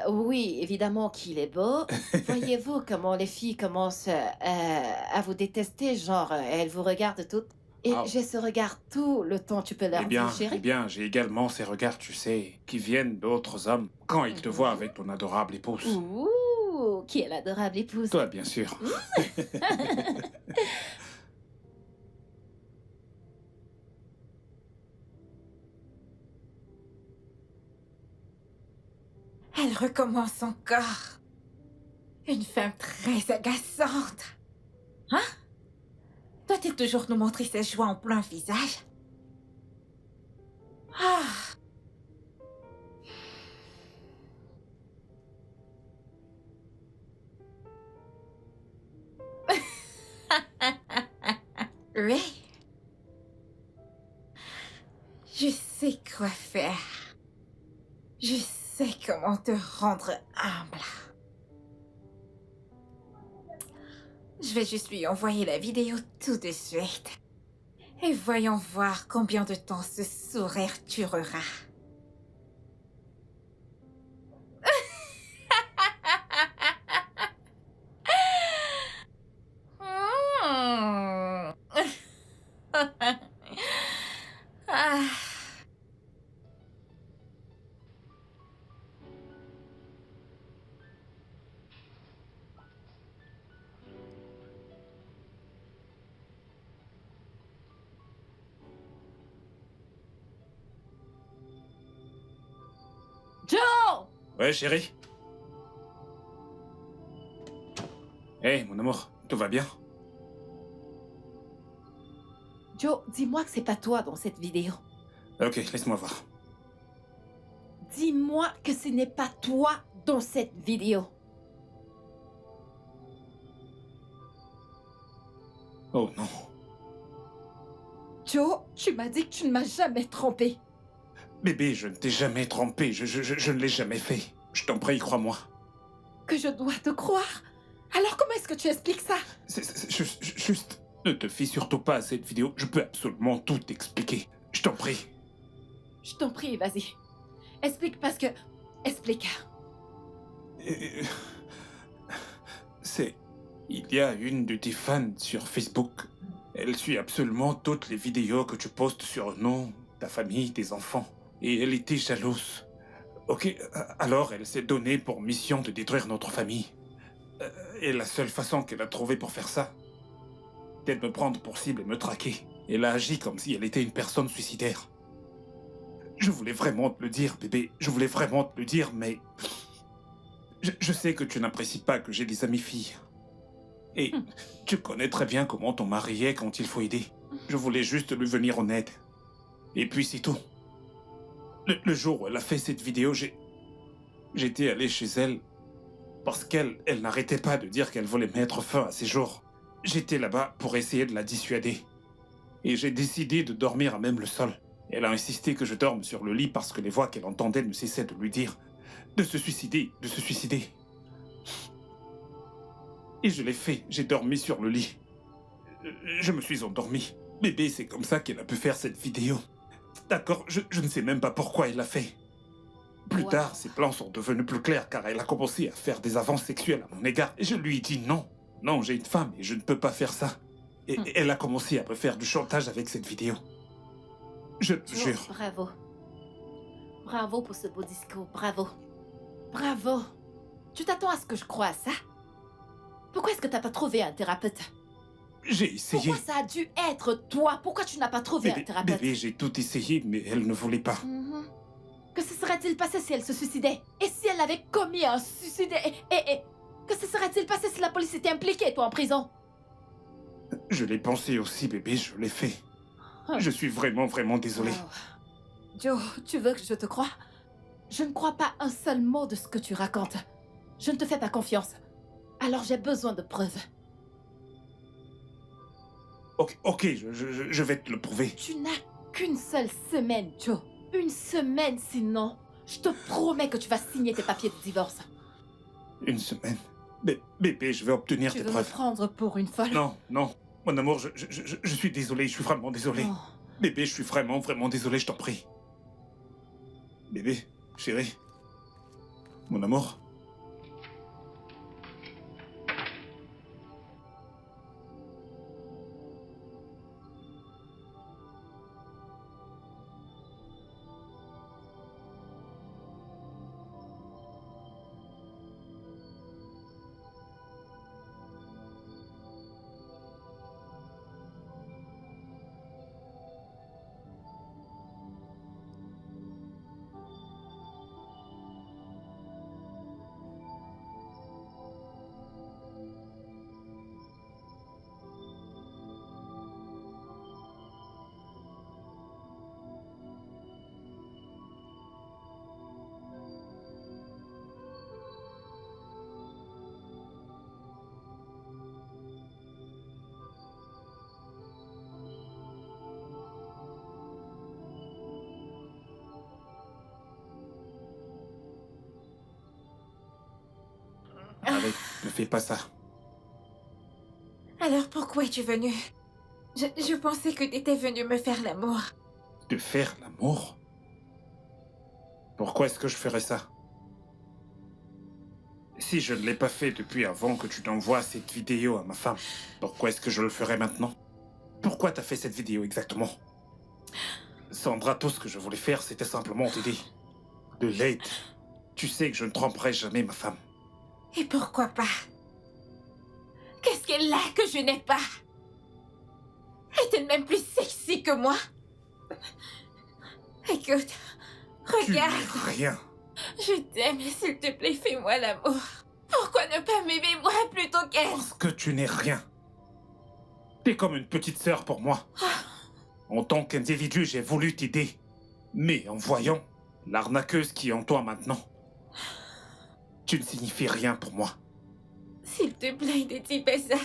oui, évidemment qu'il est beau. Voyez-vous comment les filles commencent à vous détester, genre elles vous regardent toutes. Et Ah. j'ai ce regard tout le temps, tu peux leur Eh dire, chérie. bien, j'ai également ces regards, tu sais, qui viennent d'autres hommes quand ils te voient avec ton adorable épouse. Ouh, qui est l'adorable épouse. Toi, bien sûr. Elle recommence encore. Une femme très agaçante. Hein? Doit-il toujours nous montrer ses joies en plein visage? Ah! Oui. Je sais quoi faire. Je sais comment te rendre humble. Je vais juste lui envoyer la vidéo tout de suite. Et voyons voir combien de temps ce sourire durera. Ah. Joe! Ouais, chérie. Hé, mon amour, tout va bien? Joe, dis-moi que c'est pas toi dans cette vidéo. Ok, laisse-moi voir. Dis-moi que ce n'est pas toi dans cette vidéo. Oh non. Joe, tu m'as dit que tu ne m'as jamais trompé. Bébé, je ne t'ai jamais trompé. Je ne l'ai jamais fait. Je t'en prie, crois-moi. Que je dois te croire? Alors comment est-ce que tu expliques ça? Juste, ne te fie surtout pas à cette vidéo. Je peux absolument tout t'expliquer. Je t'en prie. Je t'en prie, vas-y. Explique parce que... Explique. Euh, C'est... Il y a une de tes fans sur Facebook. Elle suit absolument toutes les vidéos que tu postes sur nous, ta famille, tes enfants. Et elle était jalouse. Ok, alors elle s'est donnée pour mission de détruire notre famille. Et la seule façon qu'elle a trouvée pour faire ça, c'est de me prendre pour cible et me traquer. Elle a agi comme si elle était une personne suicidaire. Je voulais vraiment te le dire, bébé. Je voulais vraiment te le dire, mais... Je sais que tu n'apprécies pas que j'ai des amis filles. Et tu connais très bien comment ton mari est quand il faut aider. Je voulais juste lui venir en aide. Et puis c'est tout. Le jour où elle a fait cette vidéo, j'étais allé chez elle parce qu'elle n'arrêtait pas de dire qu'elle voulait mettre fin à ses jours. J'étais là-bas pour essayer de la dissuader. Et j'ai décidé de dormir à même le sol. Elle a insisté que je dorme sur le lit parce que les voix qu'elle entendait ne cessaient de lui dire de se suicider, de se suicider. Et je l'ai fait, j'ai dormi sur le lit. Je me suis endormi. Bébé, c'est comme ça qu'elle a pu faire cette vidéo. D'accord, je ne sais même pas pourquoi elle l'a fait. Plus Wow. tard, ses plans sont devenus plus clairs car elle a commencé à faire des avances sexuelles à mon égard. Et je lui ai dit non. Non, j'ai une femme et je ne peux pas faire ça. Et elle a commencé à me faire du chantage avec cette vidéo. Je te Joe, jure. bravo. Bravo pour ce beau discours, bravo. Bravo. Tu t'attends à ce que je croie à ça? Pourquoi est-ce que t'as pas trouvé un thérapeute? J'ai essayé. Pourquoi ça a dû être toi? Pourquoi tu n'as pas trouvé un thérapeute? Bébé, j'ai tout essayé, mais elle ne voulait pas. Mhm. Que se serait-il passé si elle se suicidait? Et si elle avait commis un suicide? Et que se serait-il passé si la police était impliquée, toi, en prison? Je l'ai pensé aussi, bébé, je l'ai fait. Je suis vraiment, vraiment désolé. Oh. Joe, tu veux que je te croie? Je ne crois pas un seul mot de ce que tu racontes. Je ne te fais pas confiance. Alors j'ai besoin de preuves. Ok, je vais te le prouver. Tu n'as qu'une seule semaine, Joe. Une semaine, sinon, je te promets que tu vas signer tes papiers de divorce. Une semaine. Bébé, je vais obtenir Tu tes veux me preuves. prendre pour une folle? Non, non. Mon amour, je suis désolé, je suis vraiment désolé. Oh. Bébé, je suis vraiment, vraiment désolé, je t'en prie. Bébé, chérie. Mon amour. Ne fais pas ça. Alors pourquoi es-tu venu? Je pensais que t'étais venu me faire l'amour. De faire l'amour? Pourquoi est-ce que je ferais ça? Si je ne l'ai pas fait depuis avant que tu t'envoies cette vidéo à ma femme, pourquoi est-ce que je le ferais maintenant? Pourquoi t'as fait cette vidéo exactement? Sandra, tout ce que je voulais faire, c'était simplement t'aider. De l'aide. Tu sais que je ne tromperai jamais ma femme. Et pourquoi pas? Qu'est-ce qu'elle a que je n'ai pas? Est-elle même plus sexy que moi? Écoute, Tu regarde. n'es rien. Je t'aime, s'il te plaît, fais-moi l'amour. Pourquoi ne pas m'aimer moi plutôt qu'elle? Parce que tu n'es rien. T'es comme une petite sœur pour moi. En tant qu'individu, j'ai voulu t'aider. Mais en voyant l'arnaqueuse qui est en toi maintenant, tu ne signifies rien pour moi. S'il te plaît, ne dis pas ça.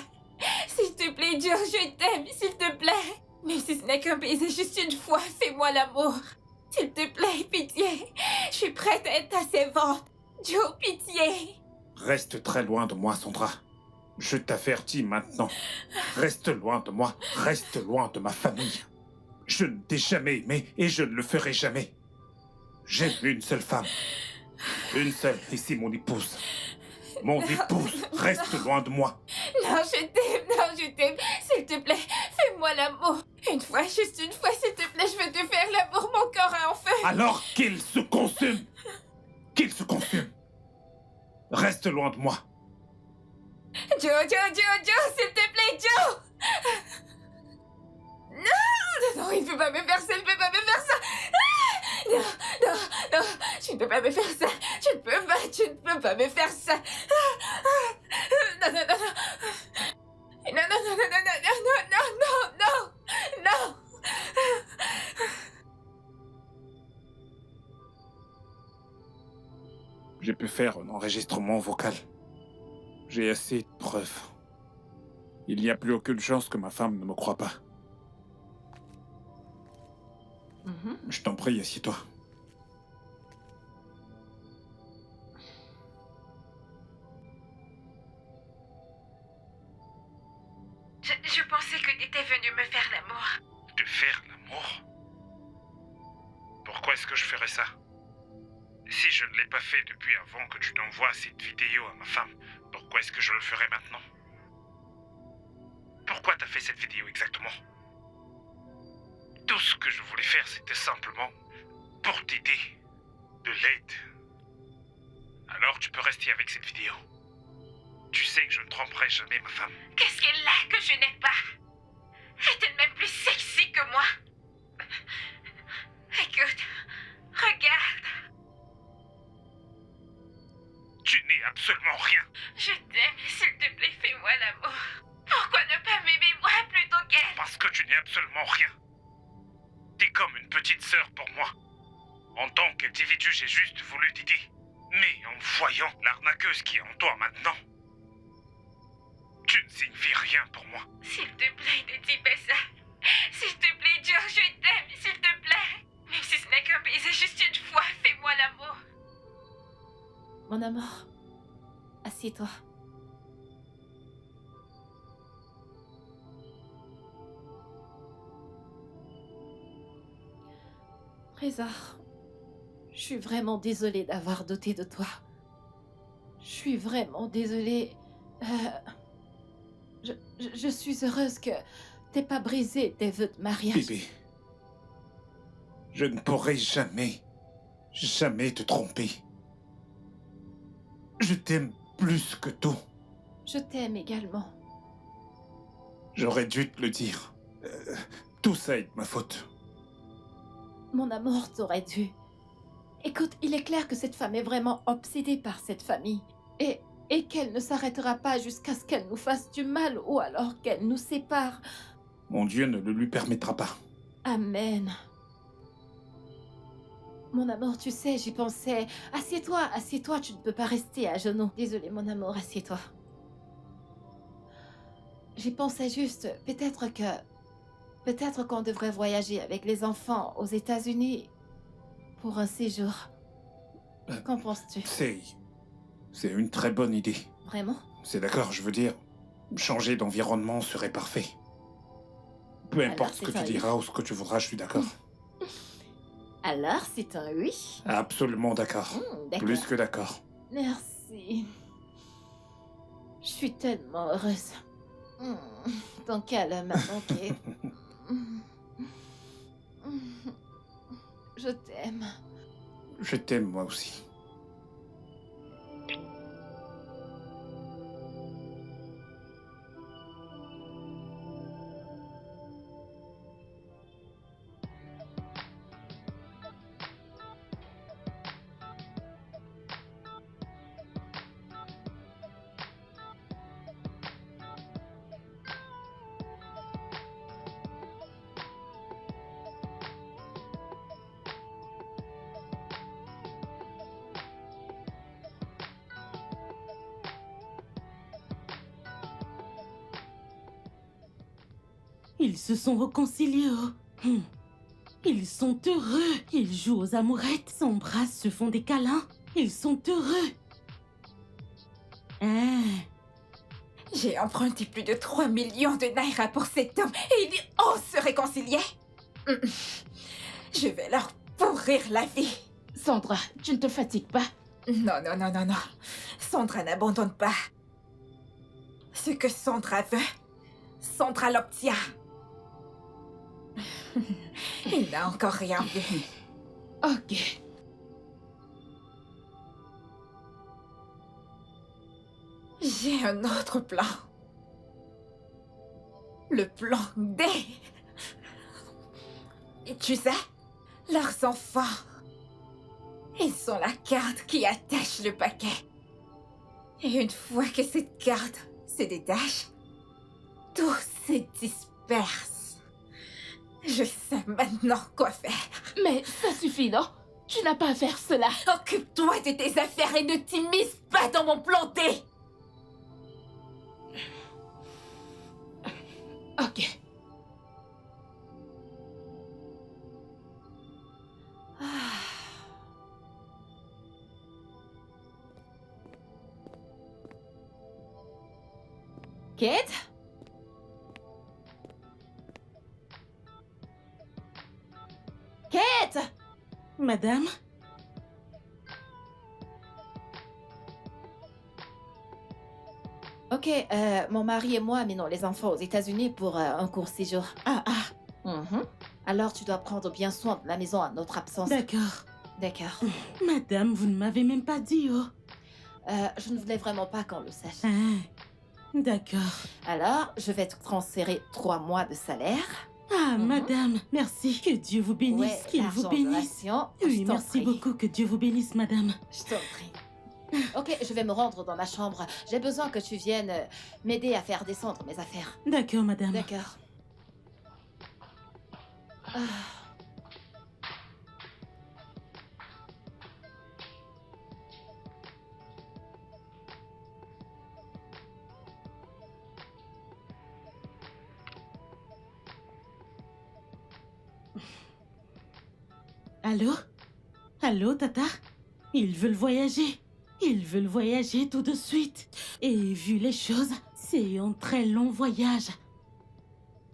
S'il te plaît, Joe, je t'aime, s'il te plaît. Même si ce n'est qu'un baiser juste une fois, fais-moi l'amour. S'il te plaît, pitié. Je suis prête à être ta servante. Joe, pitié. Reste très loin de moi, Sandra. Je t'avertis maintenant. Reste loin de moi. Reste loin de ma famille. Je ne t'ai jamais aimé et je ne le ferai jamais. J'aime une seule femme. Une seule, et c'est mon épouse. Mon épouse, reste loin de moi. Non, je t'aime, s'il te plaît, fais-moi l'amour. Une fois, juste une fois, s'il te plaît, je veux te faire l'amour, mon corps est en feu. Alors qu'il se consume. Qu'il se consume. Reste loin de moi. Joe, s'il te plaît, Joe. Non, il ne peut pas me faire ça, il ne peut pas me faire ça. Non, tu ne peux pas me faire ça. Tu ne peux pas me faire ça. Non. Non. J'ai pu faire un enregistrement vocal. J'ai assez de preuves. Il n'y a plus aucune chance que ma femme ne me croie pas. Je t'en prie, assieds-toi. Je pensais que tu étais venu me faire l'amour. De faire l'amour? Pourquoi est-ce que je ferais ça? Si je ne l'ai pas fait depuis avant que tu t'envoies cette vidéo à ma femme, pourquoi est-ce que je le ferais maintenant? Pourquoi t'as fait cette vidéo exactement? Tout ce que je voulais faire, c'était simplement pour t'aider. De l'aide. Alors tu peux rester avec cette vidéo. Tu sais que je ne tromperai jamais ma femme. Qu'est-ce qu'elle a que je n'ai pas? Est-elle même plus sexy que moi? Écoute, regarde. Tu n'es absolument rien. Je t'aime, s'il te plaît, fais-moi l'amour. Pourquoi ne pas m'aimer moi plutôt qu'elle? Parce que tu n'es absolument rien. T'es comme une petite sœur pour moi. En tant qu'individu, j'ai juste voulu t'aider. Mais en voyant l'arnaqueuse qui est en toi maintenant, tu ne signifies rien pour moi. S'il te plaît, ne dis pas ça. S'il te plaît, Joe, je t'aime, s'il te plaît. Même si ce n'est qu'un baiser juste une fois, fais-moi l'amour. Mon amour, assieds-toi. Reza, je suis vraiment désolée d'avoir douté de toi. Je suis vraiment désolée. Je suis heureuse que t'aies pas brisé tes vœux de mariage. Bébé, je ne pourrai jamais te tromper. Je t'aime plus que tout. Je t'aime également. J'aurais dû te le dire. Tout ça est de ma faute. Mon amour, t'aurais dû. Écoute, il est clair que cette femme est vraiment obsédée par cette famille. Et qu'elle ne s'arrêtera pas jusqu'à ce qu'elle nous fasse du mal ou alors qu'elle nous sépare. Mon Dieu ne le lui permettra pas. Amen. Mon amour, tu sais, j'y pensais. Assieds-toi, tu ne peux pas rester à genoux. Désolée, mon amour, assieds-toi. J'y pensais juste, peut-être qu'on devrait voyager avec les enfants aux États-Unis pour un séjour. Qu'en penses-tu? C'est une très bonne idée. Vraiment? C'est d'accord, je veux dire, changer d'environnement serait parfait. Peu Alors, importe ce que c'est tu un diras ou ce que tu voudras, je suis d'accord. Alors, c'est un oui? Absolument d'accord. D'accord. Plus que d'accord. Merci. Je suis tellement heureuse. Ton câlin m'a manqué. Je t'aime. Je t'aime moi aussi. Ils se sont réconciliés. Oh. Ils sont heureux. Ils jouent aux amourettes, s'embrassent, se font des câlins. Ils sont heureux. Ah. J'ai emprunté plus de 3 millions de naira pour cet homme et ils osent se réconcilier. Je vais leur pourrir la vie. Sandra, tu ne te fatigues pas? Non, non, non, non, non. Sandra n'abandonne pas. Ce que Sandra veut, Sandra l'obtient. Il n'a encore rien vu. Ok. J'ai un autre plan. Le plan D. Et tu sais, leurs enfants, ils sont la carte qui attache le paquet. Et une fois que cette carte se détache, tout se disperse. Je sais maintenant quoi faire. Mais ça suffit, non? Tu n'as pas à faire cela. Occupe-toi de tes affaires et ne t'immisce pas dans mon plan D. Ok. Kate? Kate? Madame? Ok, mon mari et moi amenons les enfants aux États-Unis pour un court séjour. Ah, ah, Alors tu dois prendre bien soin de la maison à notre absence. d'accord. D'accord. Madame, vous ne m'avez même pas dit, oh. Je ne voulais vraiment pas qu'on le sache. Ah, d'accord. Alors, je vais te transférer 3 mois de salaire. Ah, Mhm. madame, merci. Que Dieu vous bénisse, Ouais, qu'il vous l'argent de bénisse. ration, Oui, je t'en merci prie. beaucoup. Que Dieu vous bénisse, madame. Je t'en prie. Ok, je vais me rendre dans ma chambre. J'ai besoin que tu viennes m'aider à faire descendre mes affaires. D'accord, madame. D'accord. Ah. Allô? Allô, Tata? Ils veulent voyager. Ils veulent voyager tout de suite. Et vu les choses, c'est un très long voyage.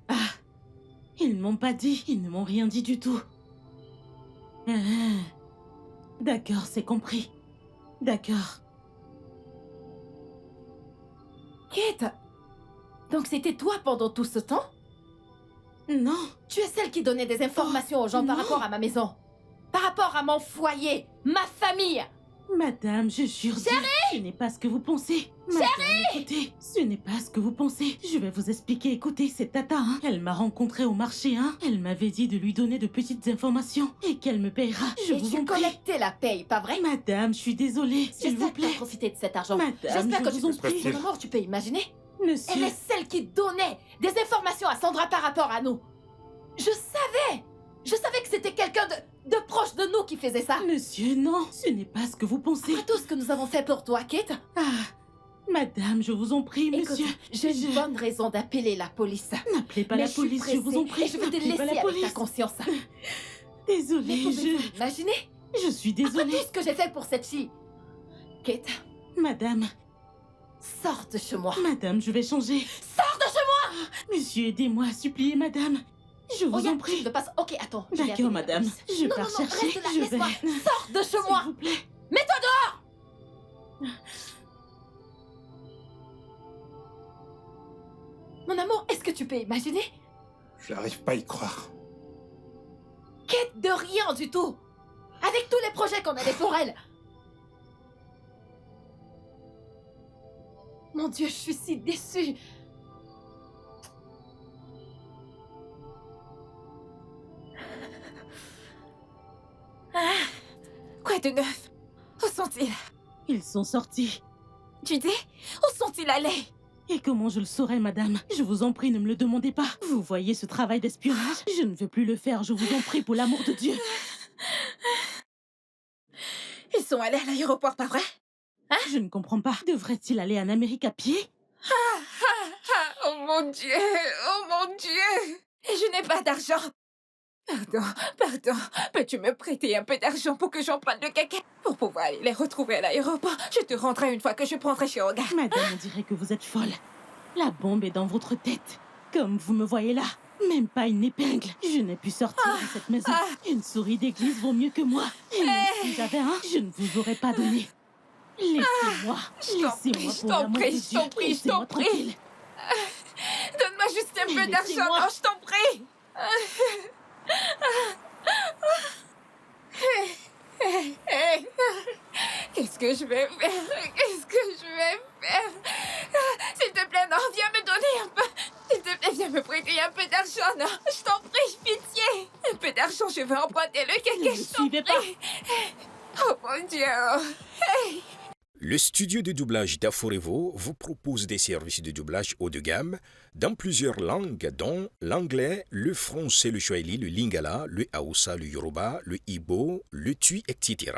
Ah, ils m'ont pas dit, ils ne m'ont rien dit du tout. Ah, d'accord, c'est compris. D'accord. Kate, donc c'était toi pendant tout ce temps? Non, Tu es celle qui donnait des informations aux gens par non. rapport à ma maison. Par rapport à mon foyer, ma famille. madame, je jure. Ce n'est pas ce que vous pensez. Madame, écoutez, ce n'est pas ce que vous pensez. Je vais vous expliquer. Écoutez, c'est Tata, hein. Elle m'a rencontrée au marché, hein. Elle m'avait dit de lui donner de petites informations et qu'elle me paiera. Je Et vous tu en prie. collectais la paye, pas vrai? Madame, je suis désolée, s'il vous J'espère que tu as plaît. profité de cet argent. Madame, J'espère que je tu vous en peux... prie. Mon amour, tu peux imaginer? Elle Monsieur, est celle qui donnait des informations à Sandra par rapport à nous. Je savais que c'était quelqu'un de proche de nous qui faisait ça. monsieur, non, ce n'est pas ce que vous pensez. Après tout ce que nous avons fait pour toi, Kate, Ah, madame, je vous en prie, écoute, monsieur. j'ai une bonne raison d'appeler la police. N'appelez pas Mais la je suis police, je vous en pressée prie. et je vais te N'appelez laisser pas la avec ta police. conscience. Désolée, Mais pouvez-vous imaginer? je suis Après désolée. tout ce que j'ai fait pour cette fille. Kate, Madame, Sors de chez moi. Madame, je vais changer. Sors de chez moi. Monsieur, aidez-moi, suppliez, madame. Je vous en Regarde, tu prie. ne veux pas... Ok, attends. je vais appeler D'accord, la madame. police. Je Non, pars non, non, chercher. reste là, Je laisse-moi. vais. Sors de chez S'il moi. vous plaît. Mets-toi dehors. Mon amour, est-ce que tu peux imaginer? J'arrive pas à y croire. Quête de rien du tout. Avec tous les projets qu'on avait pour elle. Mon Dieu, je suis si déçue. Quoi de neuf? Où sont-ils? Ils sont sortis. Tu dis? Où sont-ils allés? Et comment je le saurais, madame? Je vous en prie, ne me le demandez pas. Vous voyez ce travail d'espionnage? Je ne veux plus le faire, je vous en prie, pour l'amour de Dieu. Ils sont allés à l'aéroport, pas vrai? Je ne comprends pas. Devrait-il aller en Amérique à pied? Oh mon Dieu! Oh mon Dieu! Et je n'ai pas d'argent. Pardon. Peux-tu me prêter un peu d'argent pour que j'emprunte le caca? Pour pouvoir aller les retrouver à l'aéroport. Je te rendrai une fois que je prendrai chez Olga. Madame, on dirait que vous êtes folle. La bombe est dans votre tête. Comme vous me voyez là. Même pas une épingle. Je n'ai pu sortir de cette maison. Une souris d'église vaut mieux que moi. Et même si j'avais un, je ne vous aurais pas donné. Laissez-moi. Laissez-moi pour l'amour de Dieu. Je t'en prie. Laissez-moi tranquille. Donne-moi juste un peu d'argent. Laissez-moi. Non, je t'en prie. Qu'est-ce que je vais faire? S'il te plaît, non, viens me donner un peu. S'il te plaît, viens me prêter un peu d'argent, non. Je t'en prie, pitié. Un peu d'argent, je veux emprunter le Ne caca, me je t'en suivez pas. prie. Oh mon Dieu. Le studio de doublage d'Aforevo vous propose des services de doublage haut de gamme dans plusieurs langues, dont l'anglais, le français, le swahili, le lingala, le hausa, le yoruba, le igbo, le tui, etc.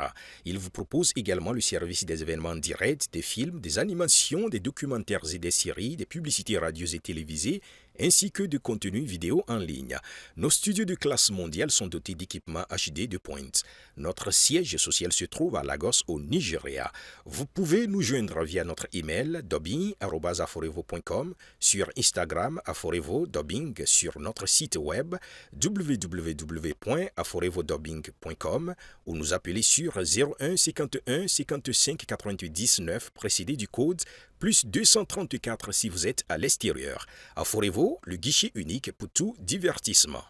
Il vous propose également le service des événements directs, des films, des animations, des documentaires et des séries, des publicités radios et télévisées, ainsi que de contenus vidéo en ligne. Nos studios de classe mondiale sont dotés d'équipements HD de pointe. Notre siège social se trouve à Lagos, au Nigeria. Vous pouvez nous joindre via notre email dubbing@aforevo.com, sur Instagram Aforevo Dubbing, sur notre site web www.aforevodubbing.com ou nous appeler sur 01 51 55 99 précédé du code plus 234 si vous êtes à l'extérieur. Aforevo, le guichet unique pour tout divertissement.